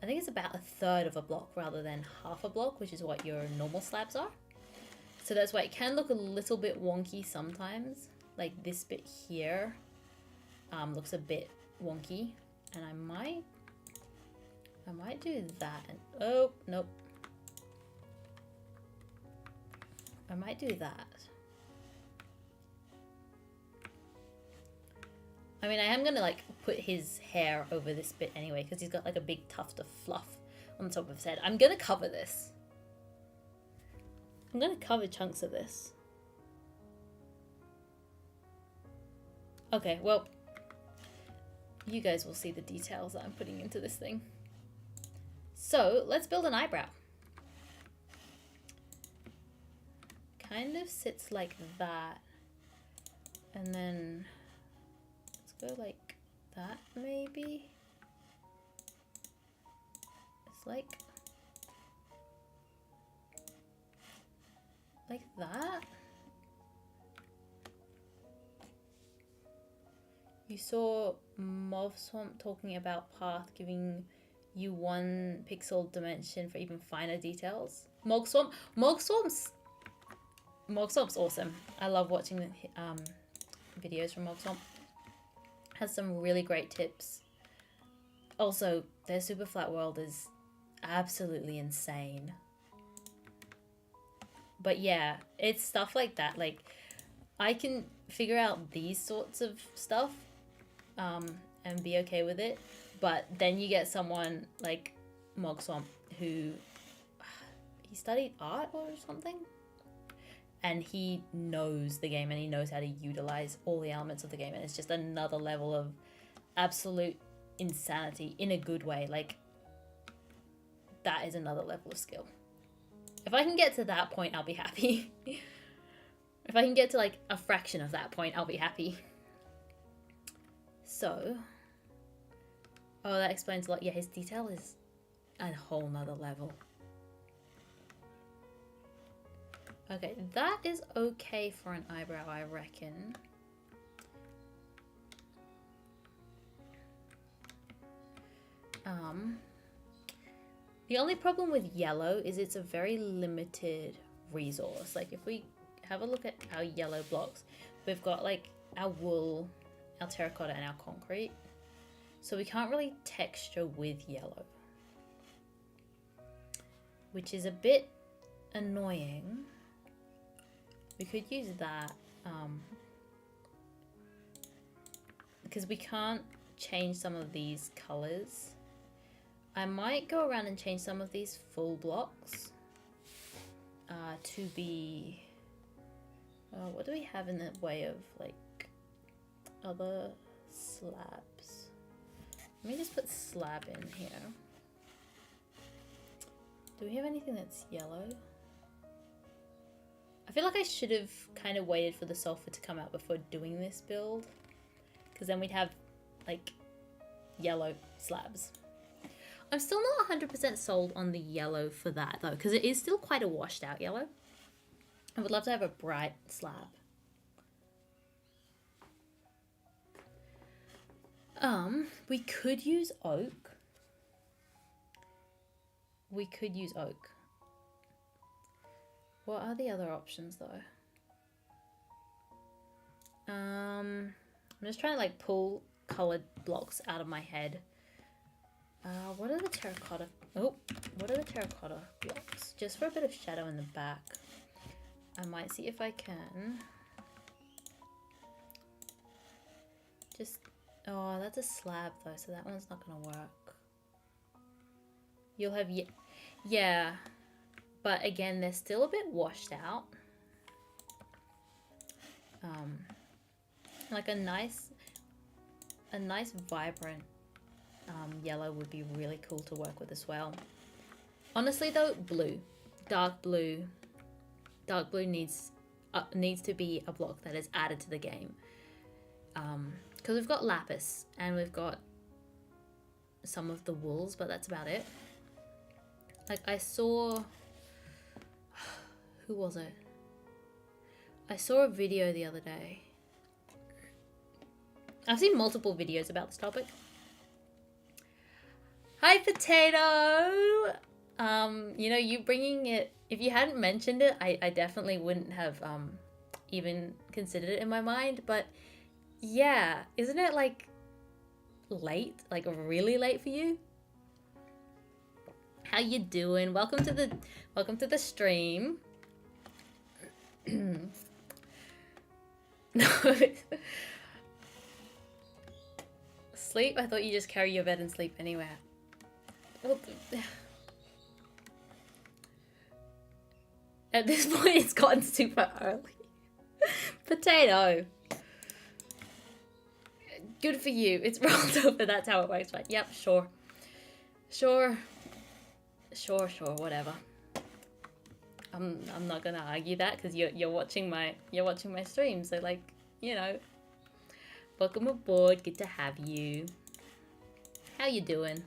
I think it's about a third of a block rather than half a block, which is what your normal slabs are. So that's why it can look a little bit wonky sometimes. Like this bit here looks a bit wonky, and I might do that. And oh, nope. I might do that. I mean, I am gonna like put his hair over this bit anyway because he's got like a big tuft of fluff on the top of his head. I'm gonna cover this. I'm gonna cover chunks of this. Okay, well, you guys will see the details that I'm putting into this thing. So let's build an eyebrow. Kind of sits like that, and then let's go like that maybe. It's like that. You saw Mauve Swamp talking about path giving you 1 pixel dimension for even finer details. Mog Swamp's awesome. I love watching the videos from Mog Swamp. Has some really great tips. Also, their super flat world is absolutely insane. But yeah, it's stuff like that. Like, I can figure out these sorts of stuff and be okay with it. But then you get someone like Mog Swamp who he studied art or something, and he knows the game and he knows how to utilize all the elements of the game, and it's just another level of absolute insanity in a good way. Like, that is another level of skill. If I can get to that point, I'll be happy. If I can get to like a fraction of that point, I'll be happy. So, oh, that explains a lot. Yeah, his detail is a whole nother level. Okay, that is okay for an eyebrow, I reckon. The only problem with yellow is it's a very limited resource. Like, if we have a look at our yellow blocks, we've got like our wool, our terracotta, and our concrete. So we can't really texture with yellow, which is a bit annoying. We could use that because we can't change some of these colors. I might go around and change some of these full blocks to be, what do we have in the way of like other slabs? Let me just put slab in here. Do we have anything that's yellow? I feel like I should have kind of waited for the sulfur to come out before doing this build, because then we'd have like yellow slabs. I'm still not 100% sold on the yellow for that though, because it is still quite a washed out yellow. I would love to have a bright slab. We could use oak. We could use oak. What are the other options though? I'm just trying to like pull colored blocks out of my head. What are the terracotta? Oh, what are the terracotta blocks? Just for a bit of shadow in the back. I might see if I can. Just, oh, that's a slab though, so that one's not gonna work. You'll have, yeah, but again, they're still a bit washed out. Like a nice vibrant yellow would be really cool to work with as well. Honestly though, blue, dark blue needs to be a block that is added to the game. Because we've got lapis and we've got some of the wools, but that's about it. Like I saw, who was it? I saw a video the other day. I've seen multiple videos about this topic. Hi, Potato! You know, you bringing it, if you hadn't mentioned it, I definitely wouldn't have even considered it in my mind, but yeah, isn't it like late? Like really late for you? How you doing? Welcome to the stream. No. Sleep? I thought you just carry your bed and sleep anywhere. Well, at this point, it's gotten super early. Potato. Good for you. It's rolled over. That's how it works, right? Yep, sure. Sure, whatever. I'm not gonna argue that because you're watching my stream, so like, you know. Welcome aboard, good to have you. How you doing?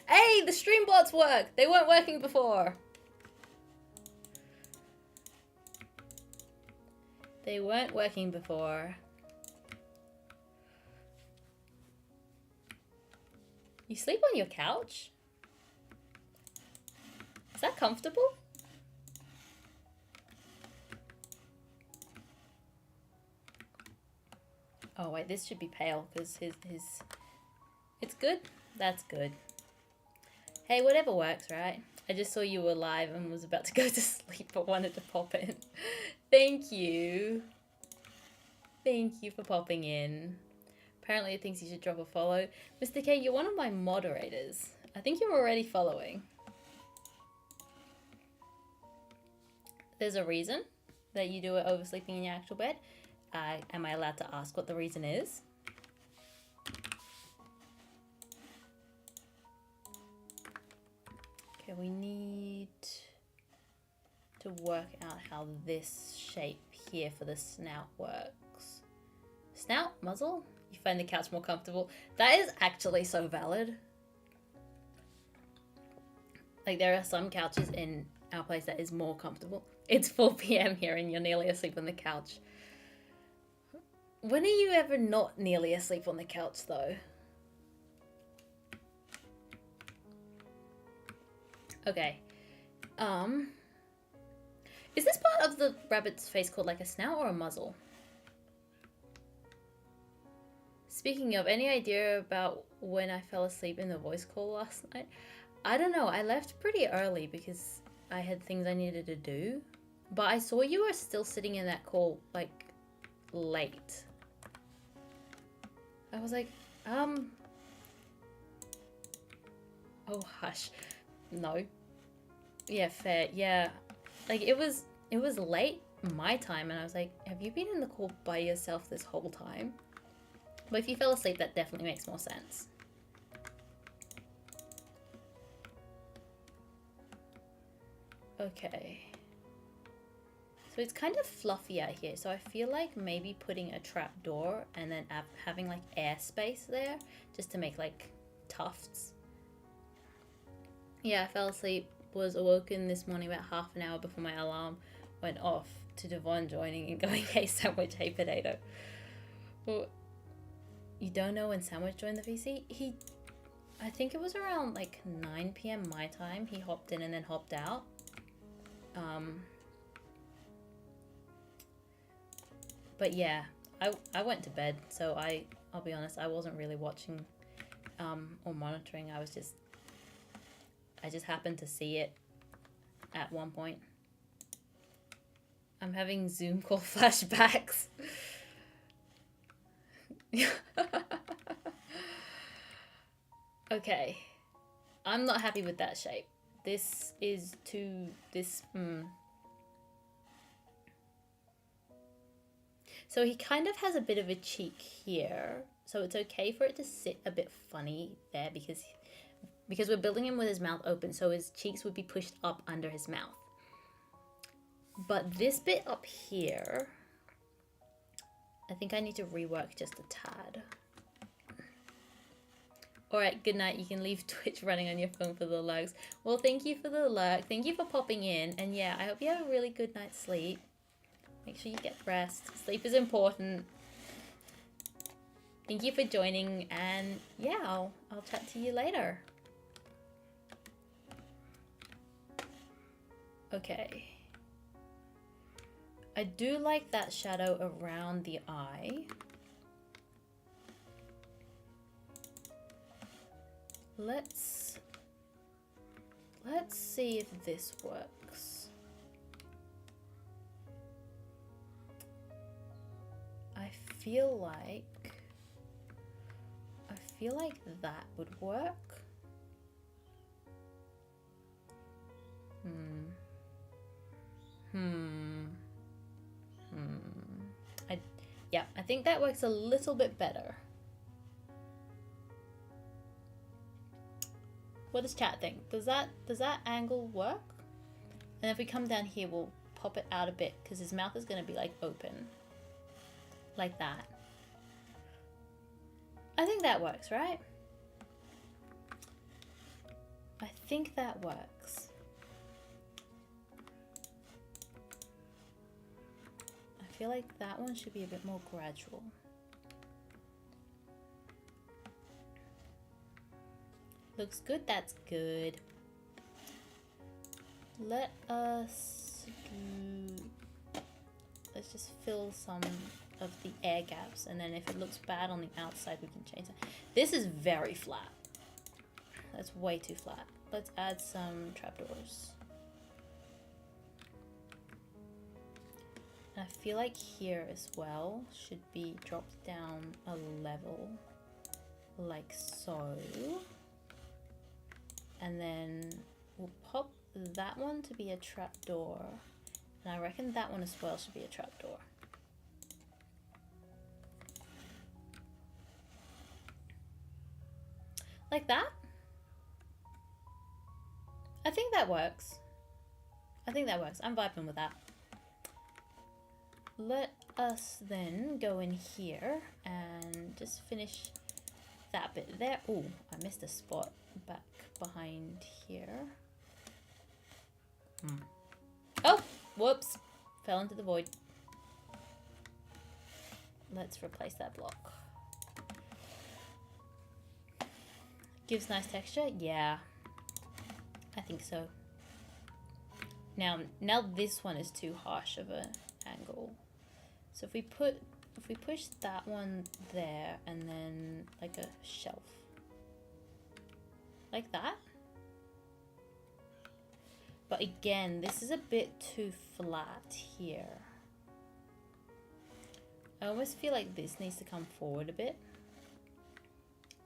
Hey, the Streambots work! They weren't working before. They weren't working before. You sleep on your couch? Is that comfortable? Oh wait, this should be pale because his it's good. That's good. Hey, whatever works, right? I just saw you were live and was about to go to sleep but wanted to pop in. Thank you. Thank you for popping in. Apparently it thinks you should drop a follow. Mr. K, you're one of my moderators. I think you're already following. There's a reason that you do it oversleeping in your actual bed. Am I allowed to ask what the reason is? Okay, we need to work out how this shape here for the snout works. Snout? Muzzle? You find the couch more comfortable? That is actually so valid. Like, there are some couches in our place that is more comfortable. It's 4 p.m. here and you're nearly asleep on the couch. When are you ever not nearly asleep on the couch, though? Okay. Is this part of the rabbit's face called like a snout or a muzzle? Speaking of, any idea about when I fell asleep in the voice call last night? I don't know. I left pretty early because I had things I needed to do. But I saw you were still sitting in that call, like, late. I was like, oh, hush. No. Yeah, fair. Yeah. Like, it was late my time, and I was like, have you been in the call by yourself this whole time? But if you fell asleep, that definitely makes more sense. Okay. So it's kind of fluffy out here. So I feel like maybe putting a trap door and then having like airspace there just to make like tufts. Yeah, I fell asleep, was awoken this morning about half an hour before my alarm went off to Devon joining and going, hey Sandwich, hey Potato. Well, you don't know when Sandwich joined the VC? I think it was around like 9 p.m. my time. He hopped in and then hopped out. But yeah, I went to bed, so I'll be honest, I wasn't really watching or monitoring. I just happened to see it at one point. I'm having Zoom call flashbacks. Okay. I'm not happy with that shape. This is So he kind of has a bit of a cheek here. So it's okay for it to sit a bit funny there because we're building him with his mouth open, so his cheeks would be pushed up under his mouth. But this bit up here, I think I need to rework just a tad. Alright, good night. You can leave Twitch running on your phone for the lurks. Well, thank you for the lurk. Thank you for popping in. And yeah, I hope you have a really good night's sleep. Make sure you get rest. Sleep is important. Thank you for joining, and yeah, I'll chat to you later. Okay. I do like that shadow around the eye. Let's see if this works. I feel like that would work. I think that works a little bit better. What does chat think? Does that angle work? And if we come down here, we'll pop it out a bit because his mouth is going to be like open. Like that. I think that works, right? I think that works. I feel like that one should be a bit more gradual. Looks good, that's good. Let's just fill some of the air gaps, and then if it looks bad on the outside, we can change that. This is very flat. That's way too flat. Let's add some trapdoors. And I feel like here as well should be dropped down a level, like so. And then we'll pop that one to be a trapdoor. And I reckon that one as well should be a trapdoor. Like that? I think that works. I think that works. I'm vibing with that. Let us then go in here and just finish that bit there. Oh, I missed a spot back behind here. Oh, whoops. Fell into the void. Let's replace that block. Gives nice texture? Yeah. I think so. Now this one is too harsh of an angle. So if we push that one there and then like a shelf. Like that. But again, this is a bit too flat here. I almost feel like this needs to come forward a bit.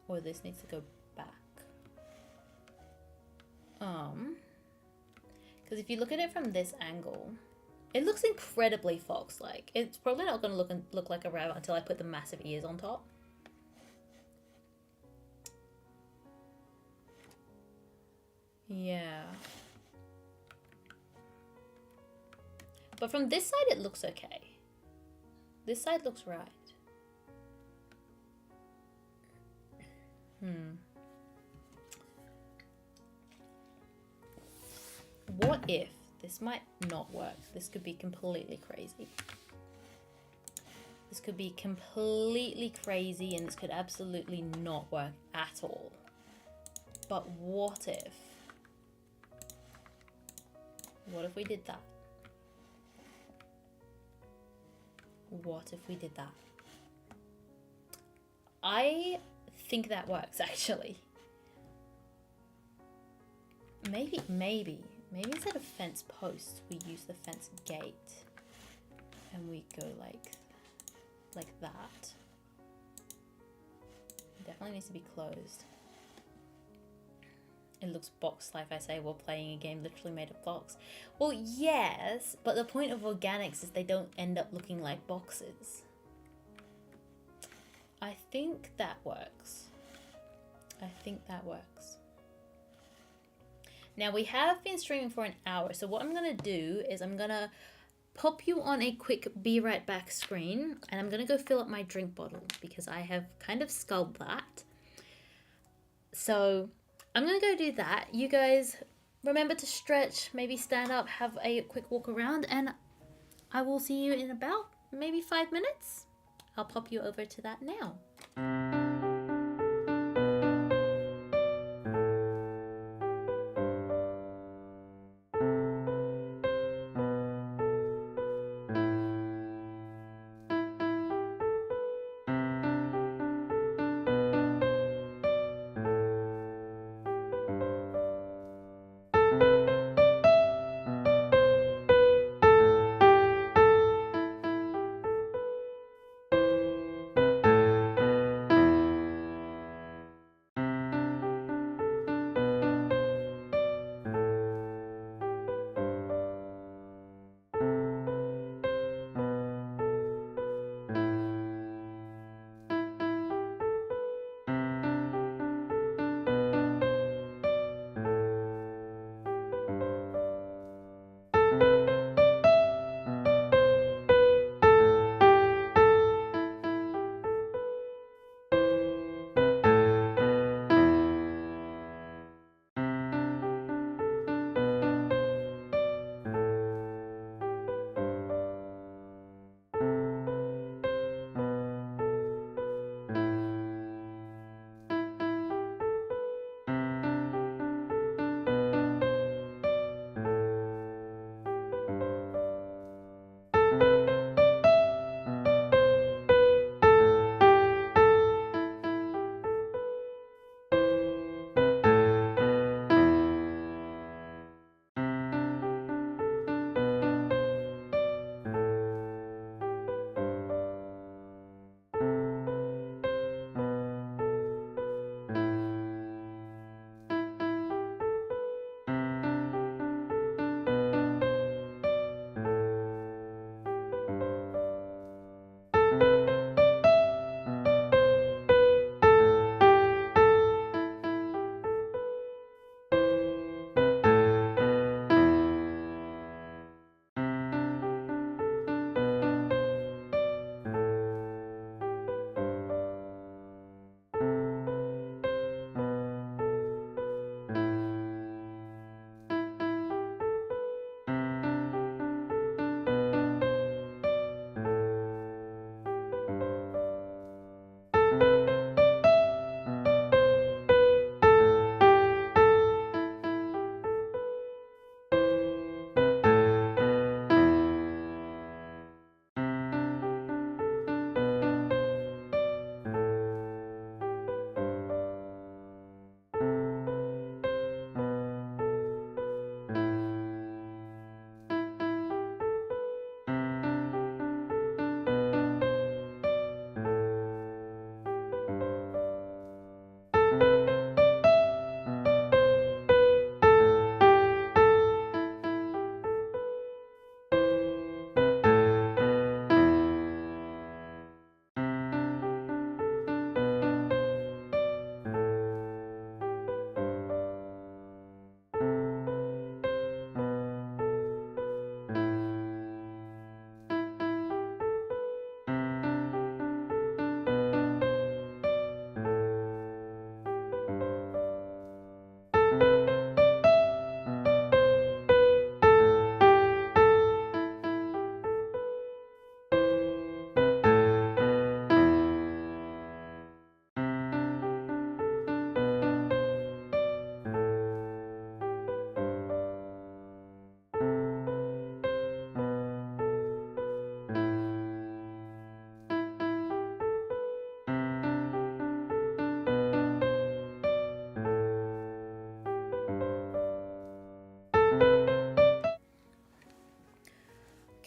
Or this needs to go back. Because if you look at it from this angle, it looks incredibly fox-like. It's probably not going to look like a rabbit until I put the massive ears on top. Yeah. But from this side, it looks okay. This side looks right. What if this might not work? This could be completely crazy. This could be completely crazy and this could absolutely not work at all. But what if? What if we did that? What if we did that? I think that works actually. Maybe instead of fence posts, we use the fence gate and we go like that. It definitely needs to be closed. It looks boxed, like I say, we're playing a game literally made of blocks. Well, yes, but the point of organics is they don't end up looking like boxes. I think that works. I think that works. Now, we have been streaming for an hour, so what I'm going to do is I'm going to pop you on a quick be right back screen, and I'm going to go fill up my drink bottle because I have kind of sculled that. So I'm going to go do that. You guys remember to stretch, maybe stand up, have a quick walk around, and I will see you in about maybe 5 minutes. I'll pop you over to that now.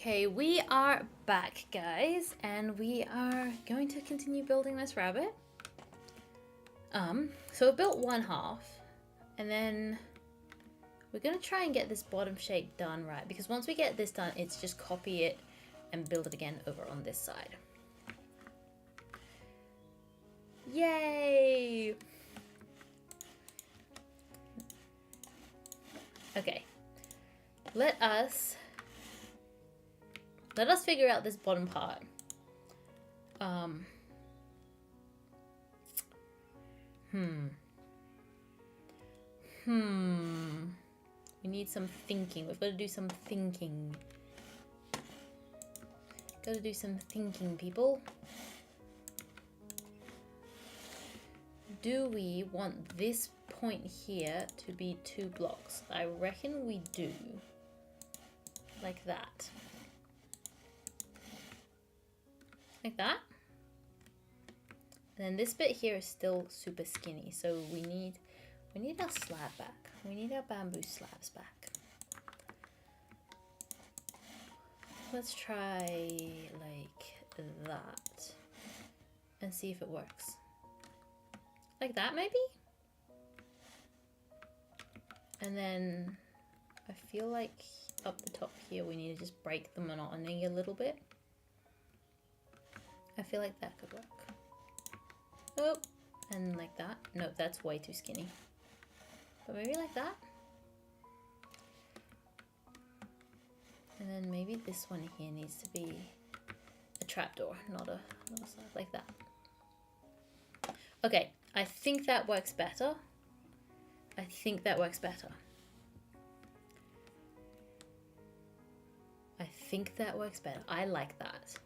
Okay, we are back, guys, and we are going to continue building this rabbit. So we built one half, and then we're gonna try and get this bottom shape done right, because once we get this done, it's just copy it and build it again over on this side. Yay! Okay, let us figure out this bottom part. We need some thinking. We've got to do some thinking. Got to do some thinking, people. Do we want this point here to be 2 blocks? I reckon we do. Like that. Like that. And then this bit here is still super skinny, so we need our slab back. We need our bamboo slabs back. Let's try like that and see if it works. Like that, maybe? And then I feel like up the top here we need to just break the monotony a little bit. I feel like that could work. Oh, and like that. No, that's way too skinny. But maybe like that. And then maybe this one here needs to be a trapdoor, not a slab, like that. Okay, I think that works better. I think that works better. I think that works better. I like that.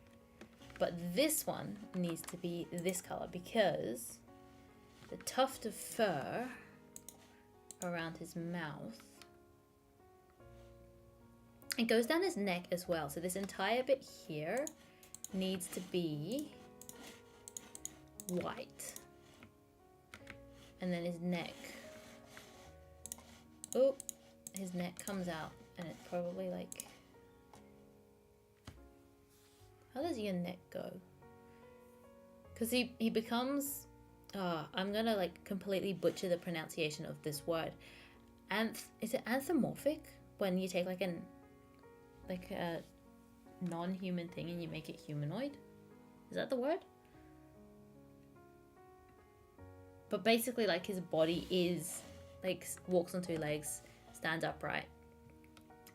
But this one needs to be this color because the tuft of fur around his mouth, it goes down his neck as well. So this entire bit here needs to be white. And then his neck. Oh, his neck comes out and it's probably like... How does your neck go? Because he becomes... I'm gonna like completely butcher the pronunciation of this word. Is it anthropomorphic? When you take like a non-human thing and you make it humanoid? Is that the word? But basically like his body is like walks on 2 legs, stands upright.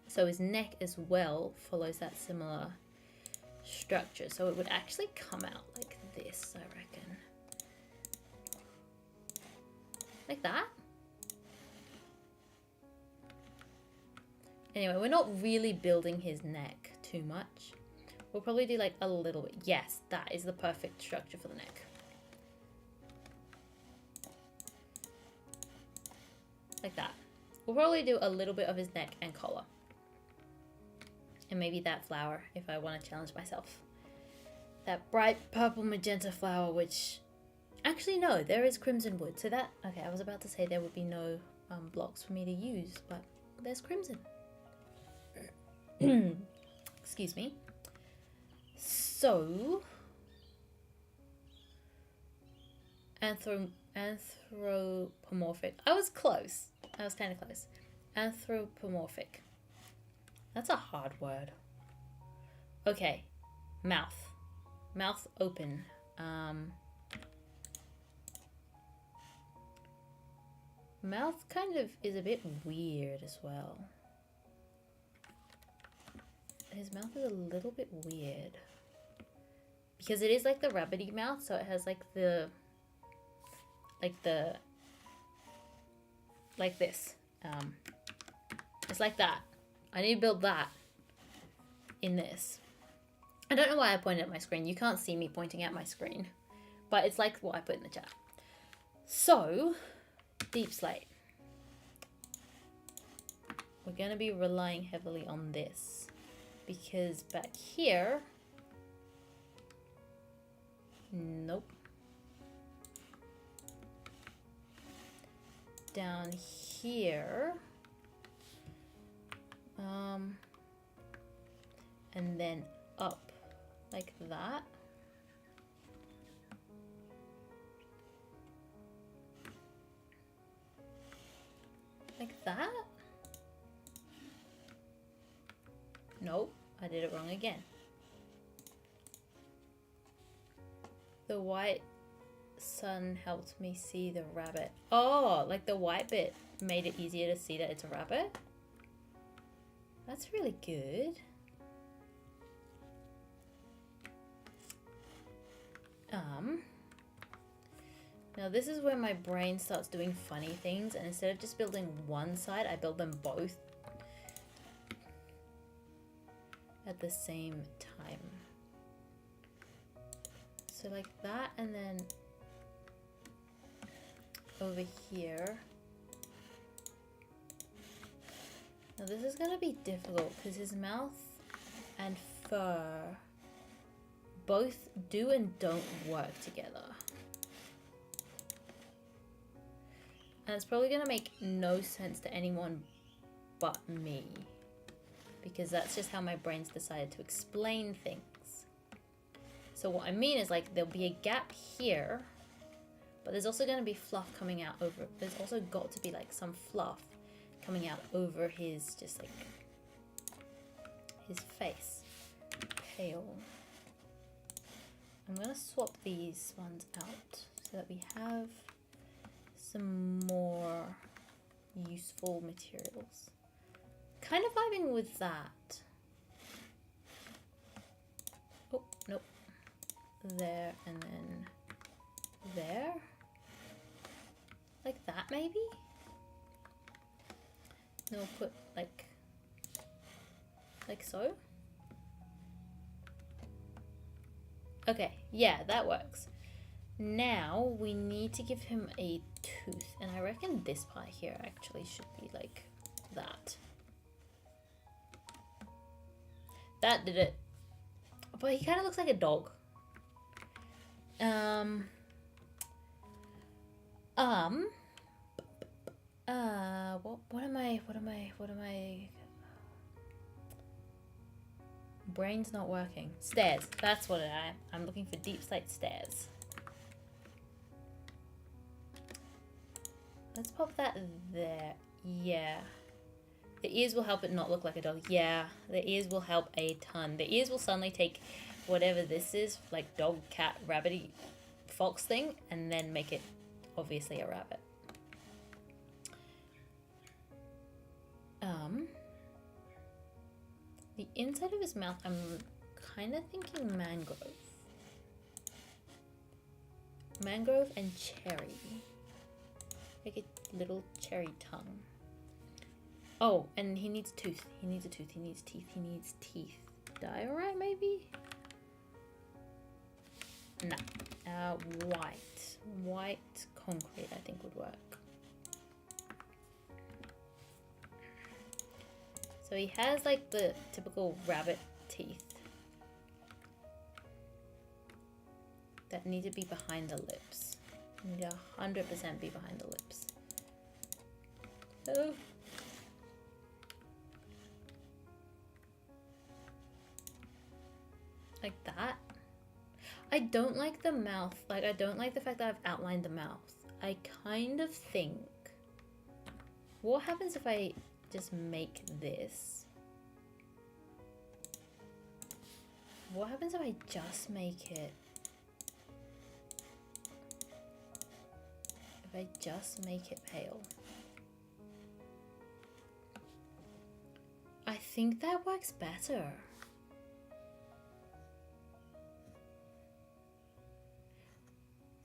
So his neck as well follows that similar structure. So it would actually come out like this, I reckon. Like that. Anyway, we're not really building his neck too much. We'll probably do like a little bit. Yes, that is the perfect structure for the neck. Like that. We'll probably do a little bit of his neck and collar. And maybe that flower if I want to challenge myself. That bright purple magenta flower, which... Actually, no, there is crimson wood. So that... Okay, I was about to say there would be no blocks for me to use, but there's crimson. Excuse me. So... Anthropomorphic. I was close. I was kind of close. Anthropomorphic. That's a hard word. Okay. Mouth. Mouth open. Mouth kind of is a bit weird as well. His mouth is a little bit weird. Because it is like the rabbity mouth, so it has like the... Like this. It's like that. I need to build that in this. I don't know why I pointed at my screen. You can't see me pointing at my screen. But it's like what I put in the chat. So, deep slate. We're going to be relying heavily on this. Because back here... Nope. Down here... and then up like that. Like that? Nope, I did it wrong again. The white sun helped me see the rabbit. Oh, like the white bit made it easier to see that it's a rabbit? That's really good. Now this is where my brain starts doing funny things, and instead of just building one side, I build them both at the same time. So like that, and then over here. Now this is gonna be difficult because his mouth and fur both do and don't work together. And it's probably gonna make no sense to anyone but me, because that's just how my brain's decided to explain things. So what I mean is, like, there'll be a gap here, but there's also gonna be fluff coming out over, there's also got to be like some fluff coming out over his, just like, his face. Pale. I'm gonna swap these ones out so that we have some more useful materials. Kind of vibing with that. Oh, nope. There and then there. Like that maybe? Then we'll put like so. Okay, yeah, that works. Now we need to give him a tooth, and I reckon this part here actually should be like that. That did it. But he kind of looks like a dog. What am I? Brain's not working. Stairs. That's what I am. I'm looking for deep slate stairs. Let's pop that there. Yeah. The ears will help it not look like a dog. Yeah, the ears will help a ton. The ears will suddenly take whatever this is, like dog, cat, rabbity, fox thing, and then make it obviously a rabbit. The inside of his mouth, I'm kind of thinking mangrove. Mangrove and cherry. Like a little cherry tongue. Oh, and he needs a tooth. He needs a tooth. He needs teeth. He needs teeth. Diorite, maybe? No. White. White concrete, I think, would work. So he has, like, the typical rabbit teeth that need to be behind the lips. Need to 100% be behind the lips. Oh. Like that. I don't like the mouth. Like, I don't like the fact that I've outlined the mouth. I kind of think, what happens if I just make this? What happens if I just make it? If I just make it pale? I think that works better.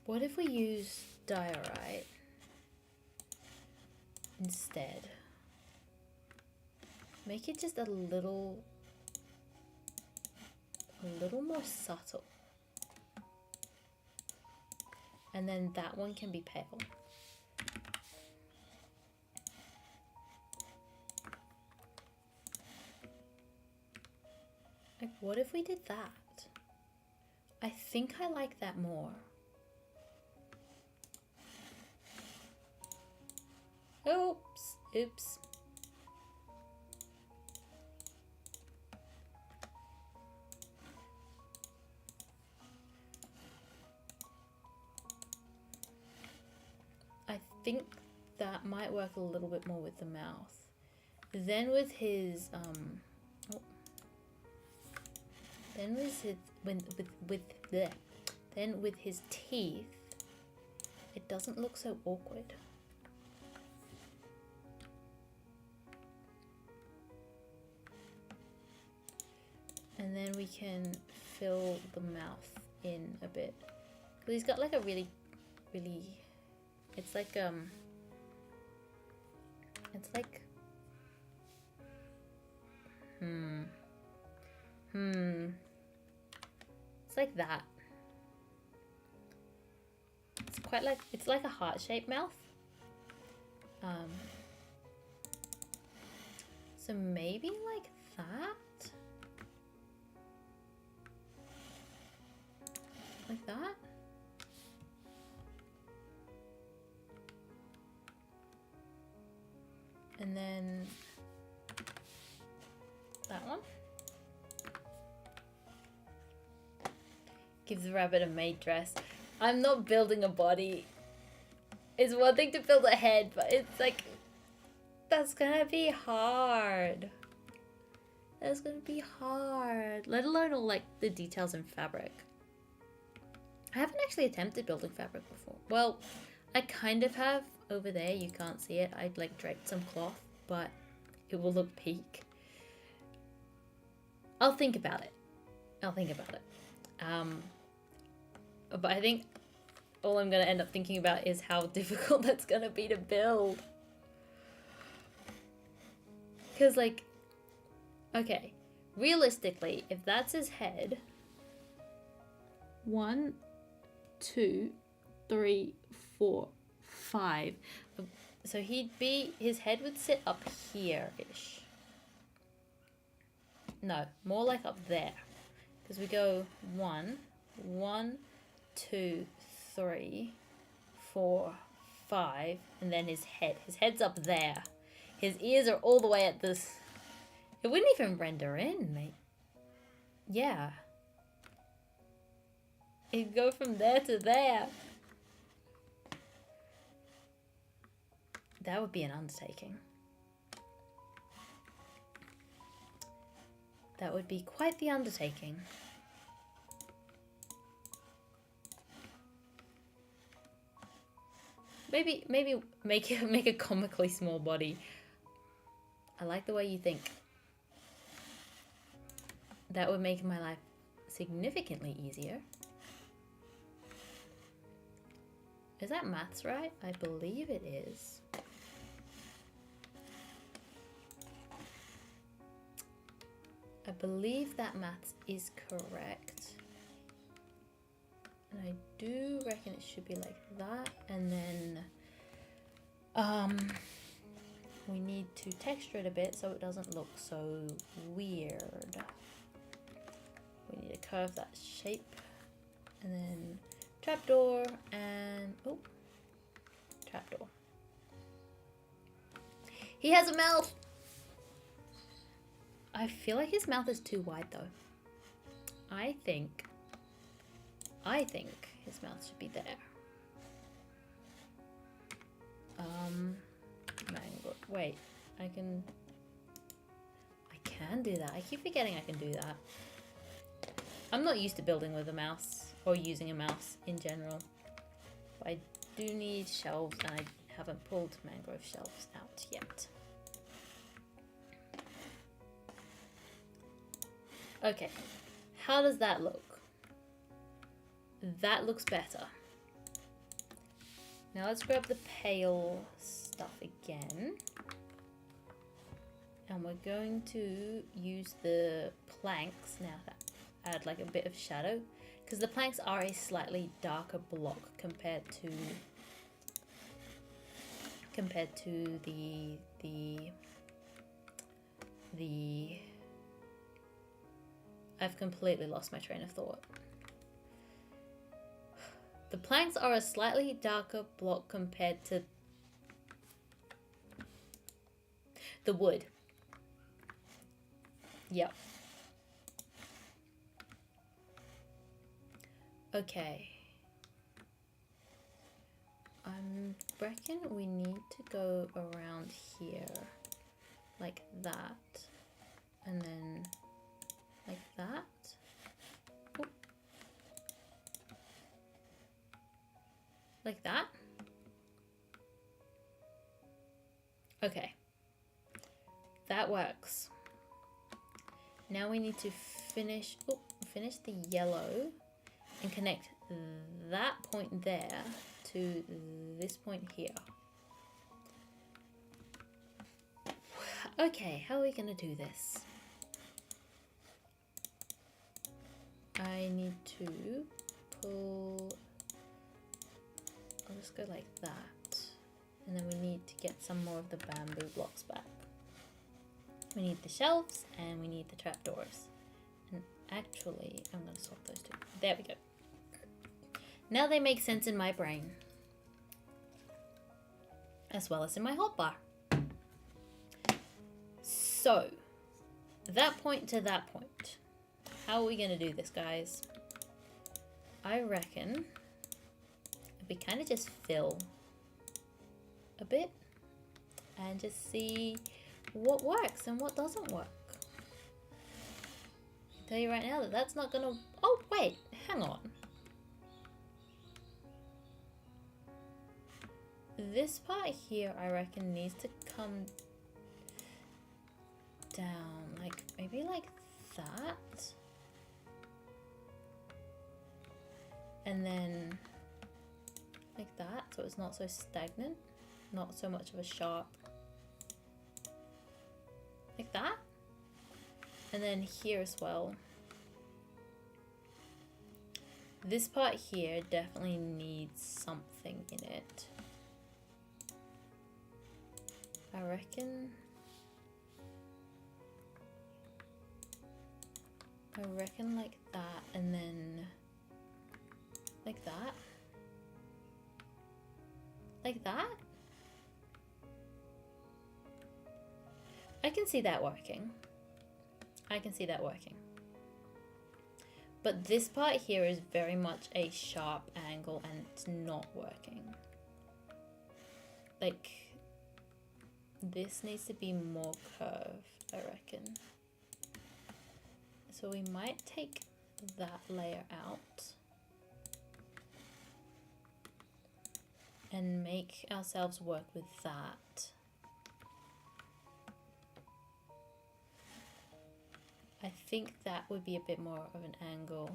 What if we use diorite instead? Make it just a little more subtle. And then that one can be pale. Like, what if we did that? I think I like that more. Oops, oops. think that might work a little bit more with the mouth. Then with his then with his teeth, it doesn't look so awkward. And then we can fill the mouth in a bit. Because he's got like a really, it's like, it's like that. It's quite like, it's like a heart-shaped mouth. So maybe like that? Like that? And then that one. Give the rabbit a maid dress. I'm not building a body. It's one thing to build a head, but it's like, that's gonna be hard. That's gonna be hard. Let alone all like the details in fabric. I haven't actually attempted building fabric before. Well, I kind of have over there. You can't see it. I'd like draped some cloth, but it will look peak. I'll think about it. But I think all I'm going to end up thinking about is how difficult that's going to be to build. Because, like, okay, realistically, if that's his head, 1, 2, 3, 4, 5. So his head would sit up here-ish. No, more like up there. Because we go 1, 2, 3, 4, 5, and then his head. His head's up there. His ears are all the way at this. It wouldn't even render in, mate. Yeah. It'd go from there to there. That would be an undertaking. That would be quite the undertaking. Maybe make a comically small body. I like the way you think. That would make my life significantly easier. Is that maths right? I believe it is. I believe that maths is correct. And I do reckon it should be like that. And then we need to texture it a bit so it doesn't look so weird. We need to curve that shape. And then trapdoor and oh, trapdoor. He has a mouth. I feel like his mouth is too wide though. I think his mouth should be there. Mango. Wait, I can do that. I keep forgetting I can do that. I'm not used to building with a mouse or using a mouse in general. But I do need shelves and I haven't pulled mangrove shelves out yet. Okay, how does that look? That looks better. Now let's grab the pale stuff again. And we're going to use the planks now to add like a bit of shadow. Because the planks are a slightly darker block compared to the I've completely lost my train of thought. The planks are a slightly darker block compared to the wood. Yep. Okay. I'm reckon we need to go around here like that, and then like that. Oop. Like that. Okay, that works. Now we need to finish the yellow and connect that point there to this point here. Okay, how are we gonna do this? I need to pull, I'll just go like that. And then we need to get some more of the bamboo blocks back. We need the shelves and we need the trapdoors. And actually, I'm going to swap those two. There we go. Now they make sense in my brain. As well as in my hotbar. So, that point to that point. How are we going to do this, guys? I reckon if we kind of just fill a bit and just see what works and what doesn't work. I'll tell you right now that that's not gonna... Oh, wait, hang on. This part here, I reckon, needs to come down, like, maybe like that. And then like that, so it's not so stagnant. Not so much of a sharp, like that. And then here as well. This part here definitely needs something in it. I reckon like that, and then like that. Like that? I can see that working. I can see that working. But this part here is very much a sharp angle and it's not working. Like, this needs to be more curved, I reckon. So we might take that layer out and make ourselves work with that. I think that would be a bit more of an angle.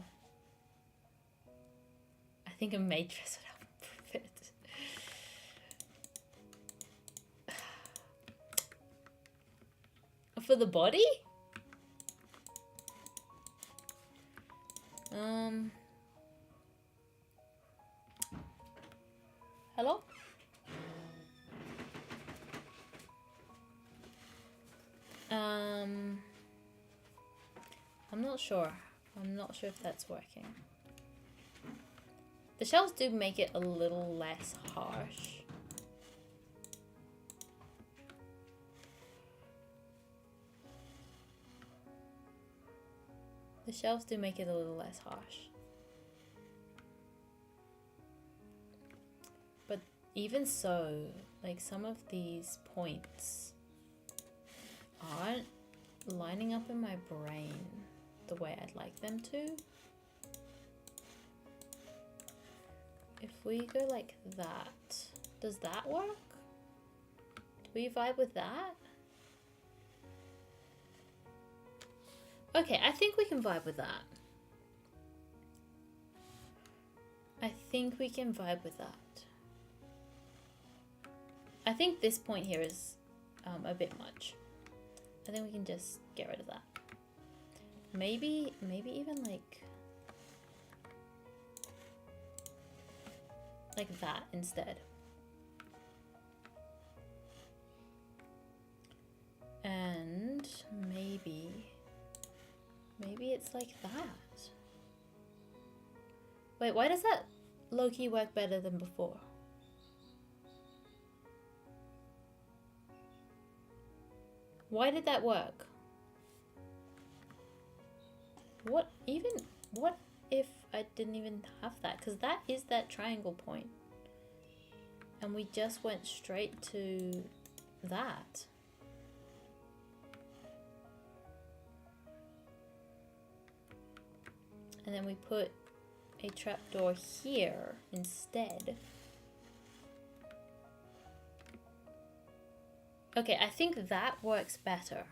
I think a matrix would help improve it. For the body? Hello? I'm not sure. I'm not sure if that's working. The shells do make it a little less harsh. The shelves do make it a little less harsh. But even so, like, some of these points aren't lining up in my brain the way I'd like them to. If we go like that, does that work? Do we vibe with that? Okay, I think we can vibe with that. I think we can vibe with that. I think this point here is a bit much. I think we can just get rid of that. Maybe even like that instead. And maybe it's like that. Wait, why does that low-key work better than before? Why did that work? What if I didn't even have that? Because that is that triangle point. And we just went straight to that. And then we put a trapdoor here instead. Okay, I think that works better.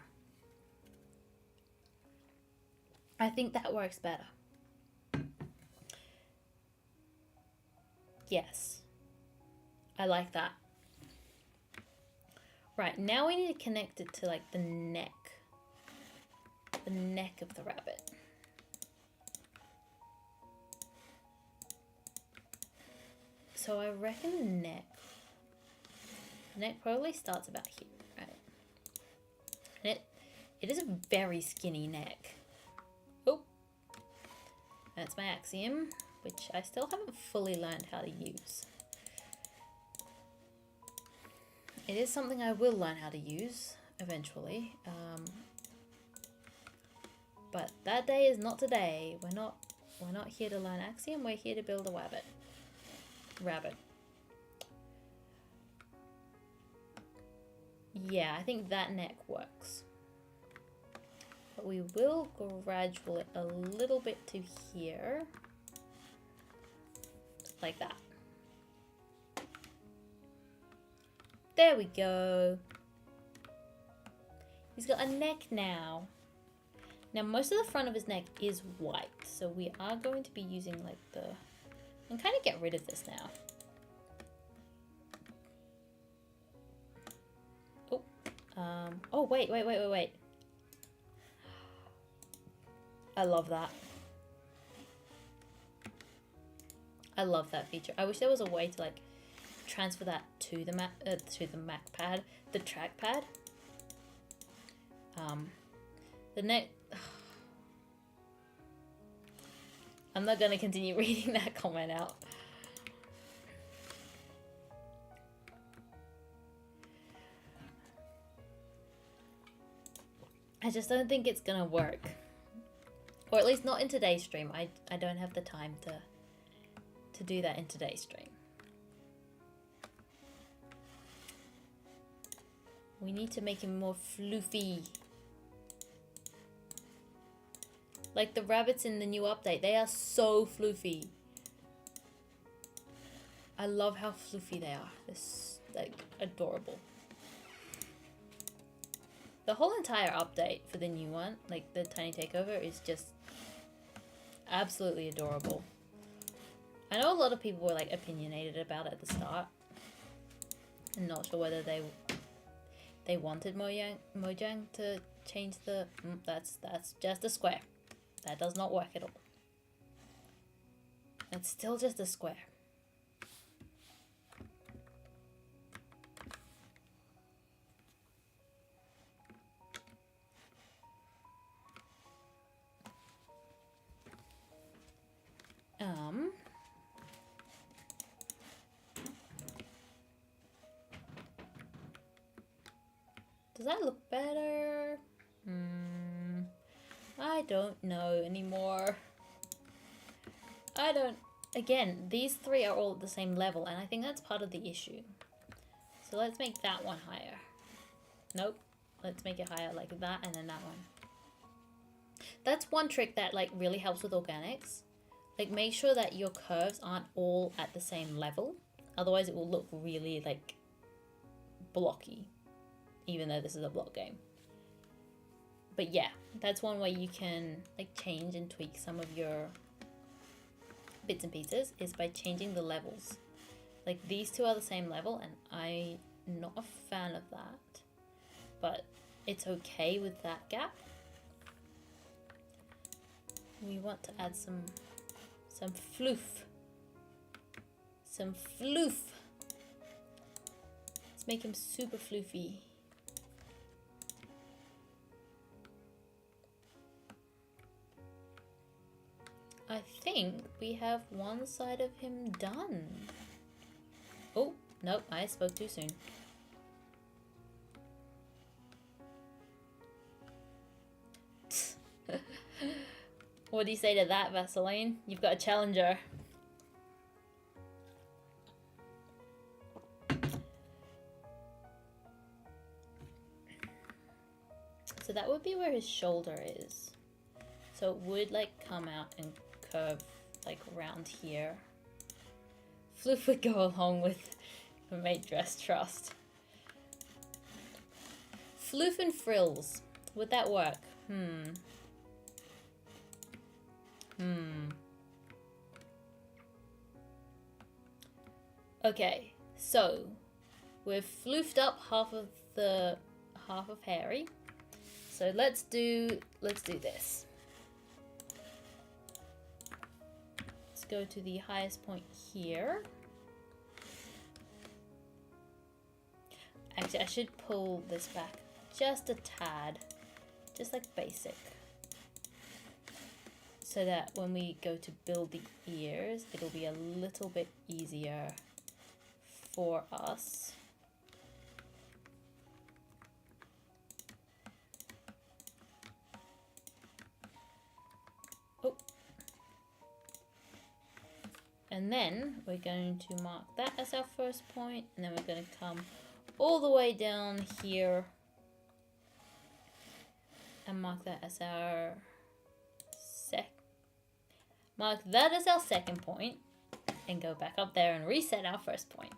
I think that works better. Yes. I like that. Right, now we need to connect it to like the neck. The neck of the rabbit. So I reckon the neck probably starts about here, right? And it is a very skinny neck. Oh, that's my axiom, which I still haven't fully learned how to use. It is something I will learn how to use eventually, but that day is not today. We're not here to learn axiom. We're here to build a rabbit. Yeah, I think that neck works. But we will gradual it a little bit to here. Like that. There we go. He's got a neck now. Now most of the front of his neck is white, so we are going to be using like the... I'm kind of get rid of this now. Oh, wait. I love that. I love that feature. I wish there was a way to like transfer that to the trackpad. The neck. I'm not gonna continue reading that comment out. I just don't think it's gonna work. Or at least not in today's stream. I don't have the time to do that in today's stream. We need to make him more floofy. Like the rabbits in the new update, they are so floofy. I love how floofy they are. They're like adorable. The whole entire update for the new one, like the Tiny Takeover, is just absolutely adorable. I know a lot of people were like opinionated about it at the start. I'm not sure whether they wanted Mojang to change the... that's just a square. That does not work at all. It's still just a square. Does that look better? I don't know anymore. Again, these three are all at the same level, and I think that's part of the issue. So let's make that one higher. Nope. Let's make it higher like that, and then that one. That's one trick that like really helps with organics. Like make sure that your curves aren't all at the same level. Otherwise it will look really like blocky. Even though this is a block game. But yeah, that's one way you can like change and tweak some of your bits and pieces is by changing the levels. Like these two are the same level and I'm not a fan of that. But it's okay with that gap. We want to add some floof. Some floof. Let's make him super floofy. I think we have one side of him done. Oh, nope, I spoke too soon. What do you say to that, Vaseline? You've got a challenger. So that would be where his shoulder is. So it would like come out and curve like around here. Floof would go along with Mate Dress Trust. Floof and frills. Would that work? Okay, so we've floofed up half of Harry. So let's do this. Let's go to the highest point here. Actually, I should pull this back just a tad, just like basic, so that when we go to build the ears, it'll be a little bit easier for us. Oh. And then we're going to mark that as our first point, and then we're going to come all the way down here and mark that as our second point, and go back up there and reset our first point.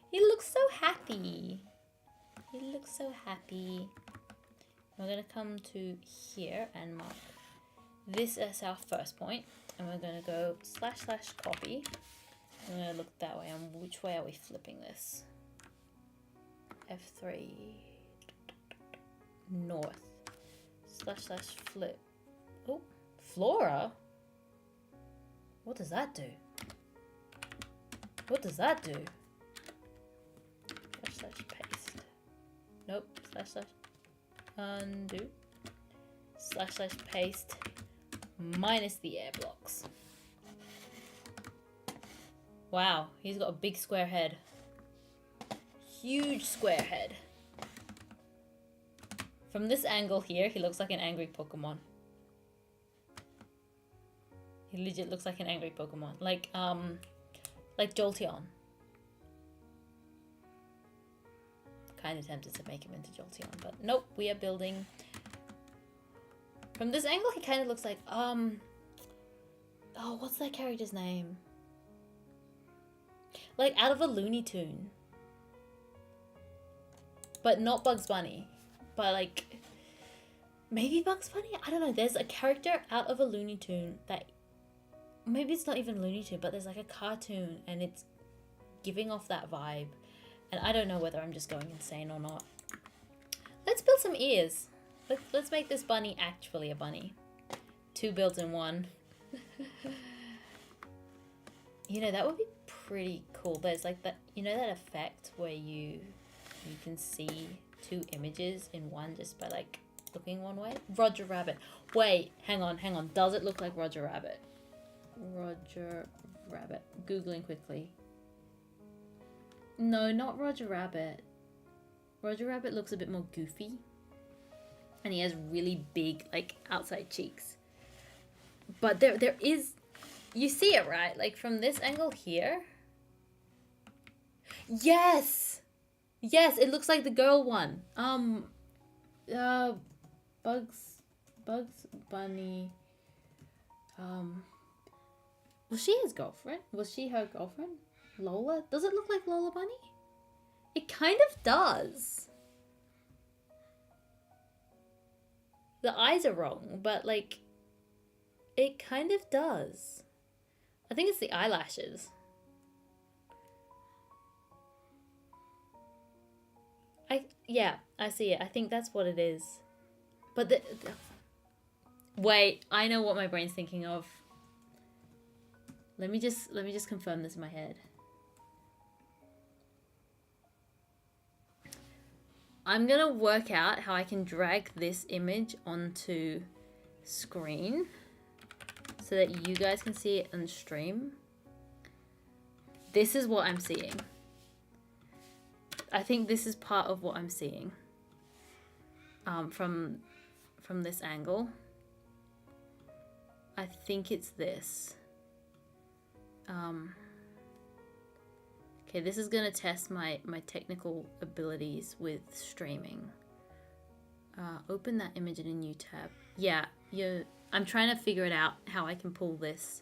He looks so happy. He looks so happy. We're going to come to here and mark this as our first point, and we're going to go // copy. I'm going to look that way. And which way are we flipping this? F3 north / flip. Oh, Flora. What does that do? What does that do? / paste. Nope. / undo. / paste minus the air blocks. Wow, he's got a big square head. Huge square head. From this angle here, he looks like an angry Pokemon. He legit looks like an angry Pokemon. Like Jolteon. Kind of tempted to make him into Jolteon, but nope, we are building. From this angle, he kind of looks like, oh, what's that character's name? Like out of a Looney Tune. But not Bugs Bunny. But like, maybe Bugs Bunny? I don't know. There's a character out of a Looney Tune that, maybe it's not even Looney Tune, but there's like a cartoon and it's giving off that vibe. And I don't know whether I'm just going insane or not. Let's build some ears. Let's make this bunny actually a bunny. 2 builds in 1. You know, that would be pretty cool. There's like that, you know, that effect where you can see 2 images in one just by like looking one way. Roger Rabbit. Wait, hang on. Does it look like Roger Rabbit? Roger Rabbit. Googling quickly. No, not Roger Rabbit. Roger Rabbit looks a bit more goofy. And he has really big, like, outside cheeks. But there is... You see it, right? Like, from this angle here. Yes! Yes, it looks like the girl one. Bugs Bunny. Was she his girlfriend? Was she her girlfriend? Lola? Does it look like Lola Bunny? It kind of does. The eyes are wrong, but like, it kind of does. I think it's the eyelashes. Yeah, I see it. I think that's what it is. But wait, I know what my brain's thinking of. Let me just confirm this in my head. I'm gonna work out how I can drag this image onto screen so that you guys can see it on stream. This is what I'm seeing. I think this is part of what I'm seeing from this angle. I think it's this. Okay, this is gonna test my technical abilities with streaming. Open that image in a new tab. Yeah, I'm trying to figure it out how I can pull this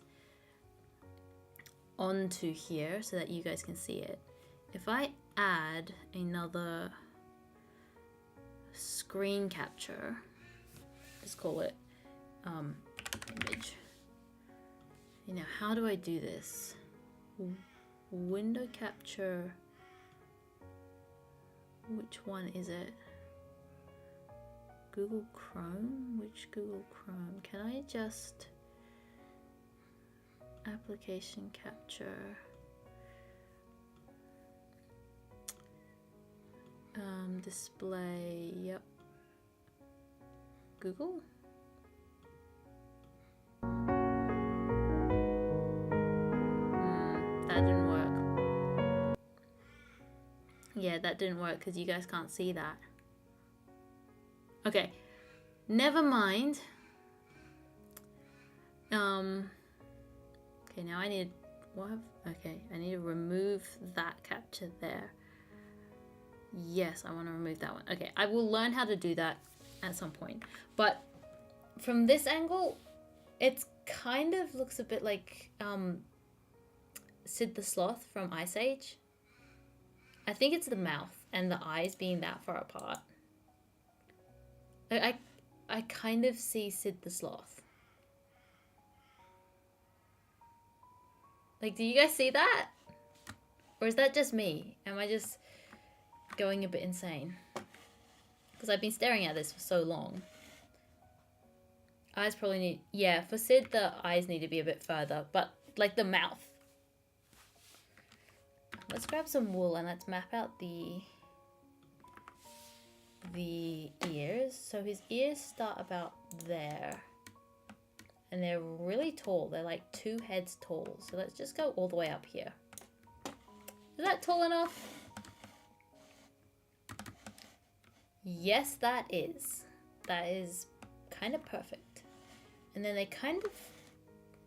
onto here so that you guys can see it. If I add another screen capture, let's call it image. Now, how do I do this? Window capture. Which one is it? Google Chrome? Which Google Chrome? Can I just application capture? Display, yep. Google? That didn't work. Yeah, that didn't work because you guys can't see that. Okay, never mind. Okay, now I need I need to remove that capture there. Yes, I want to remove that one. Okay, I will learn how to do that at some point. But from this angle, it kind of looks a bit like Sid the Sloth from Ice Age. I think it's the mouth and the eyes being that far apart. I kind of see Sid the Sloth. Like, do you guys see that? Or is that just me? Am I just going a bit insane? Because I've been staring at this for so long. Eyes probably need... Yeah, for Sid, the eyes need to be a bit further. But, like, the mouth. Let's grab some wool and let's map out the ears. So his ears start about there. And they're really tall. They're like 2 heads tall. So let's just go all the way up here. Is that tall enough? Yes, that is. That is kind of perfect. And then they kind of...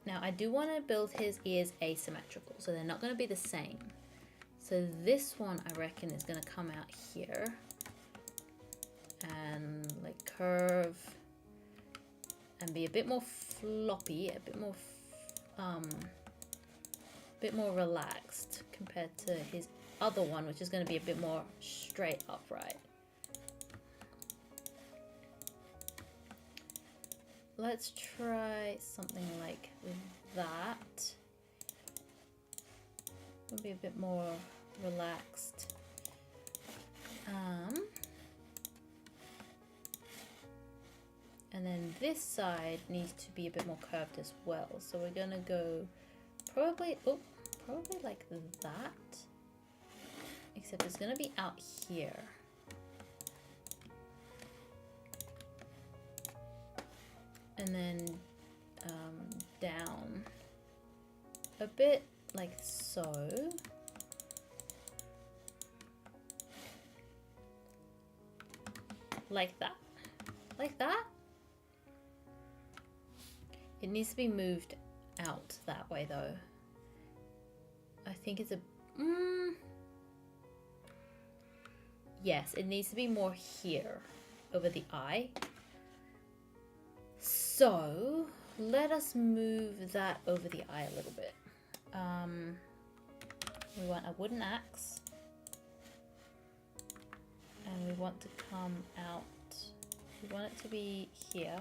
Now, I do want to build his ears asymmetrical. So they're not going to be the same. So this one, I reckon, is going to come out here. And like curve. And be a bit more floppy, a bit more relaxed compared to his other one, which is going to be a bit more straight upright. Let's try something like that. It'll be a bit more relaxed. And then this side needs to be a bit more curved as well. So we're gonna go probably like that. Except it's gonna be out here. And then down a bit like so. Like that. Like that. It needs to be moved out that way though. I think it's a... Yes, it needs to be more here over the eye. So let us move that over the eye a little bit. We want a wooden axe. And we want to come out. We want it to be here.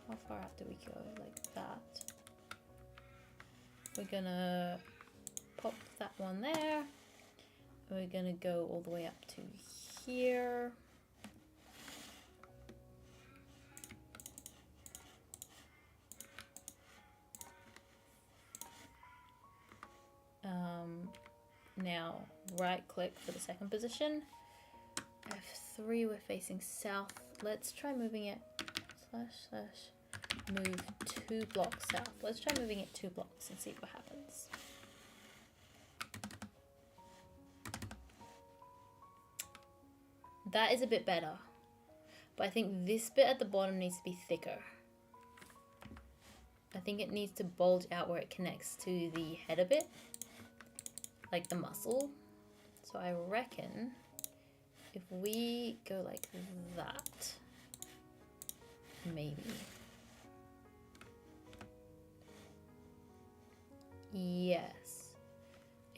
How far out do we go? Like that. We're gonna pop that one there. We're gonna go all the way up to here. Now right click for the second position. F3, we're facing south. Let's try moving it / move 2 blocks south. Let's try moving it 2 blocks and see what happens. That is a bit better, but I think this bit at the bottom needs to be thicker. I think it needs to bulge out where it connects to the head a bit, like the muscle. So I reckon if we go like that, maybe. Yes.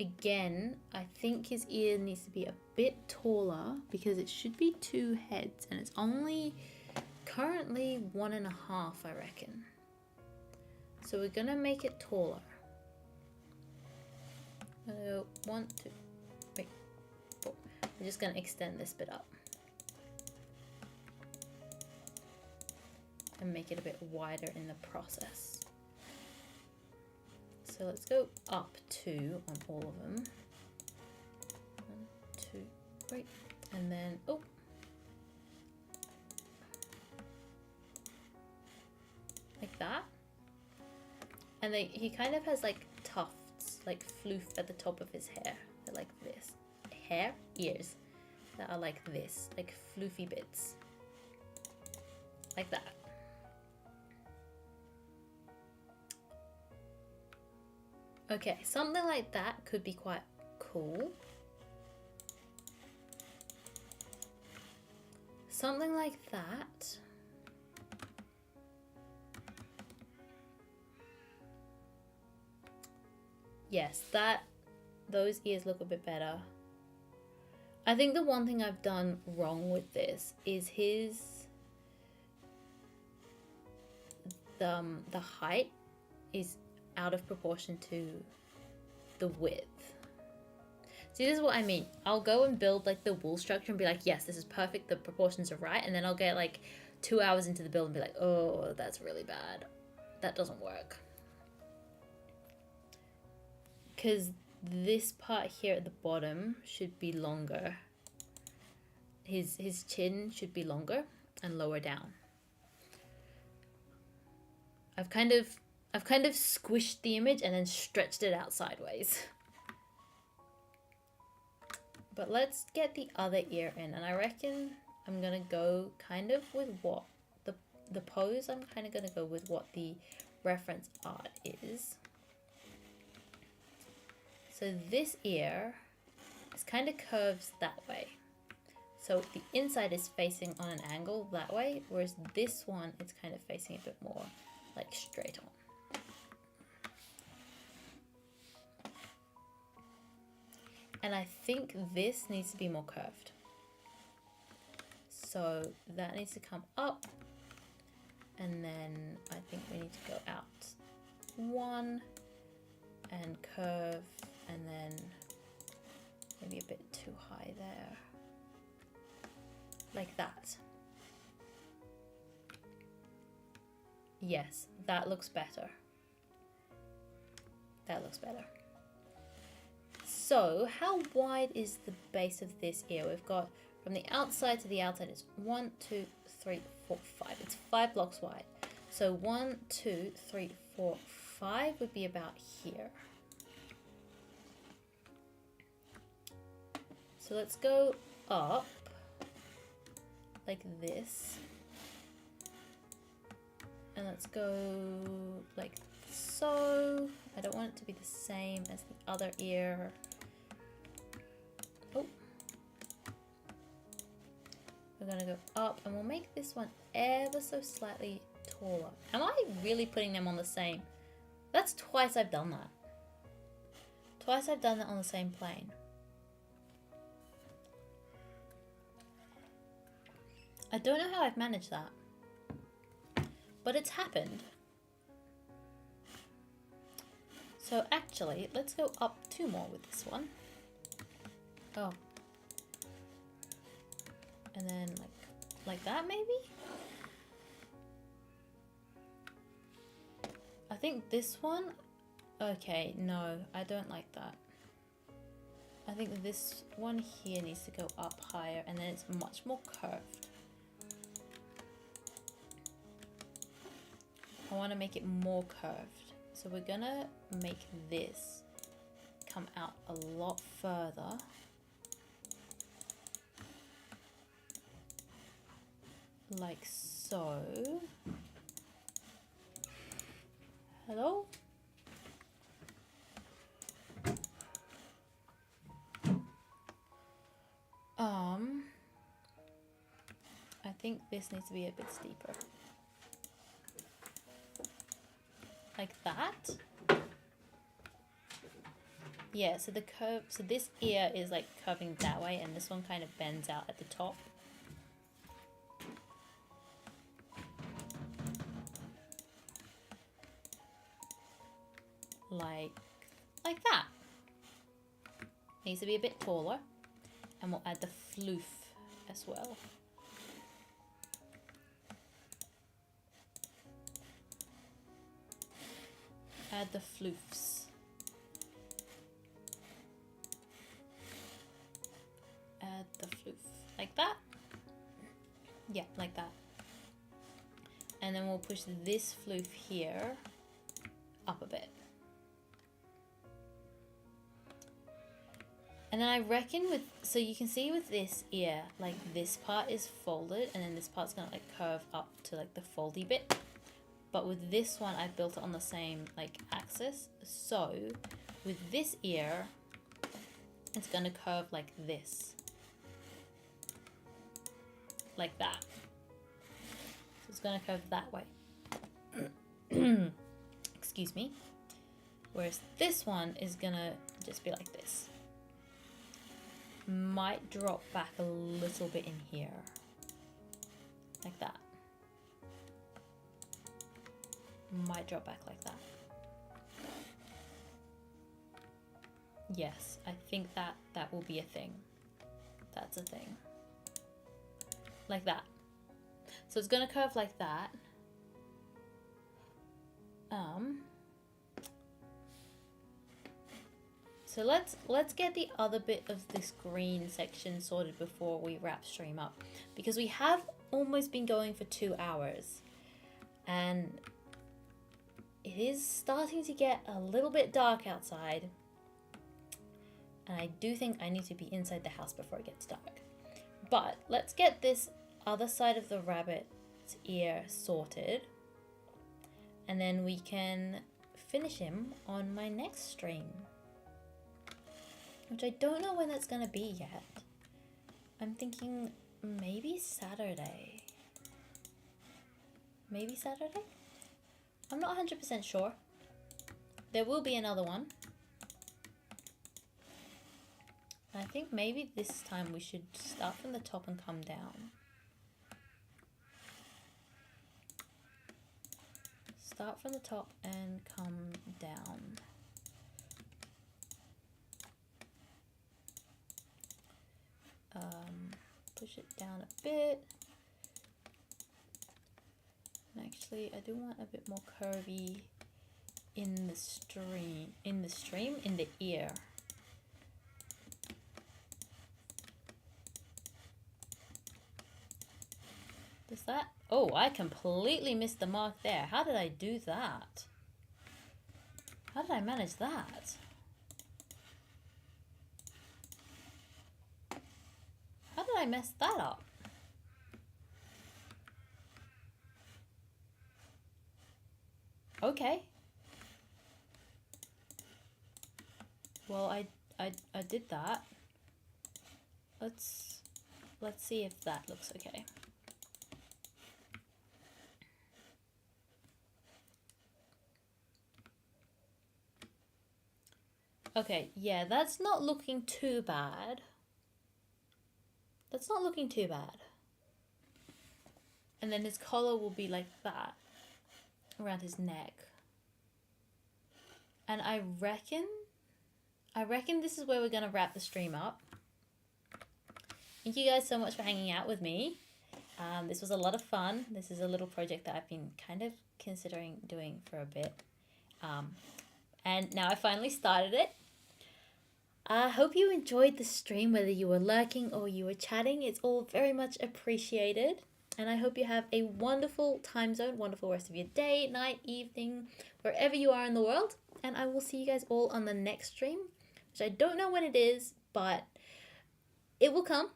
Again, I think his ear needs to be a bit taller because it should be 2 heads and it's only currently 1.5, I reckon. So we're gonna make it taller. I'm gonna go 1, 2, 3, 4. We're just gonna extend this bit up and make it a bit wider in the process. So let's go up 2 on all of them. 1, 2, 3, and then oh, like that. And then he kind of has like tufts, like floof at the top of his hair. They're like this. Ears that are like this, like floofy bits, like that. Okay, something like that could be quite cool. Something like that. Yes, those ears look a bit better. I think the one thing I've done wrong with this is the height is out of proportion to the width. See, this is what I mean. I'll go and build like the wool structure and be like, yes, this is perfect, the proportions are right, and then I'll get like 2 hours into the build and be like, oh, that's really bad. That doesn't work. Because this part here at the bottom should be longer. His chin should be longer and lower down. I've kind of squished the image and then stretched it out sideways. But let's get the other ear in, and I reckon I'm gonna go kind of with what the pose. I'm kind of gonna go with what the reference art is. So this ear is kind of curves that way. So the inside is facing on an angle that way, whereas this one it's kind of facing a bit more like straight on. And I think this needs to be more curved. So that needs to come up, and then I think we need to go out 1 and curve, and then maybe a bit too high there. Like that. Yes, that looks better. That looks better. So how wide is the base of this ear? We've got from the outside to the outside, it's 1, 2, 3, 4, 5. It's 5 blocks wide. So 1, 2, 3, 4, 5 would be about here. So let's go up like this. And let's go like so. I don't want it to be the same as the other ear. Oh. We're gonna go up, and we'll make this one ever so slightly taller. Am I really putting them on the same? That's twice I've done that. Twice I've done that on the same plane. I don't know how I've managed that, but it's happened. So actually, let's go up 2 more with this one. Oh. And then like that maybe? I think this one, okay, no, I don't like that. I think this one here needs to go up higher, and then it's much more curved. I want to make it more curved. So we're gonna make this come out a lot further. Like so. Hello? think this needs to be a bit steeper. Like that. Yeah, so the curve, so this ear is like curving that way, and this one kind of bends out at the top. Like that. Needs to be a bit taller, and we'll add the floof as well. Add the floofs. Add the floof. Like that? Yeah, like that. And then we'll push this floof here up a bit. And then I reckon with, so you can see with this ear, like this part is folded and then this part's gonna like curve up to like the foldy bit. But with this one, I built it on the same like axis. So with this ear, it's gonna curve like this. Like that. So it's gonna curve that way. Excuse me. Whereas this one is gonna just be like this. Might drop back a little bit in here. Like that. Might drop back like that. Yes, I think that will be a thing. That's a thing. Like that. So it's gonna curve like that. So let's get the other bit of this green section sorted before we wrap stream up, because we have almost been going for 2 hours and it is starting to get a little bit dark outside, and I do think I need to be inside the house before it gets dark. But let's get this other side of the rabbit's ear sorted, and then we can finish him on my next stream, which I don't know when that's gonna be yet. I'm thinking maybe Saturday. Maybe Saturday? I'm not 100% sure. There will be another one. I think maybe this time we should start from the top and come down. Start from the top and come down. Push it down a bit. And actually, I do want a bit more curvy in the ear. Does that? Oh, I completely missed the mark there. How did I do that? How did I manage that? How did I mess that up? Okay. Well, I did that. Let's see if that looks okay. Okay, yeah, that's not looking too bad. That's not looking too bad. And then his collar will be like that around his neck. And I reckon this is where we're gonna wrap the stream up. Thank you guys so much for hanging out with me. This was a lot of fun. This is a little project that I've been kind of considering doing for a bit. And now I finally started it. I hope you enjoyed the stream, whether you were lurking or you were chatting. It's all very much appreciated. And I hope you have a wonderful time zone, wonderful rest of your day, night, evening, wherever you are in the world. And I will see you guys all on the next stream, which I don't know when it is, but it will come.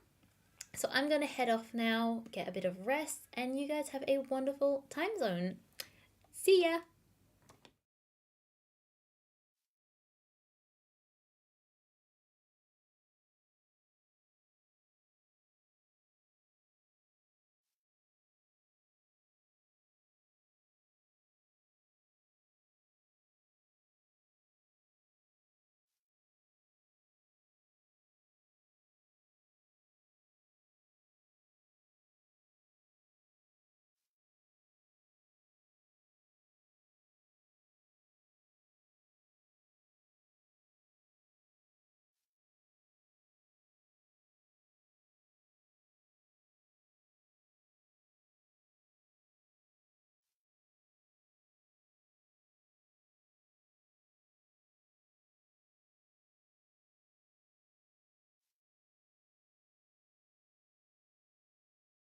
So I'm going to head off now, get a bit of rest, and you guys have a wonderful time zone. See ya!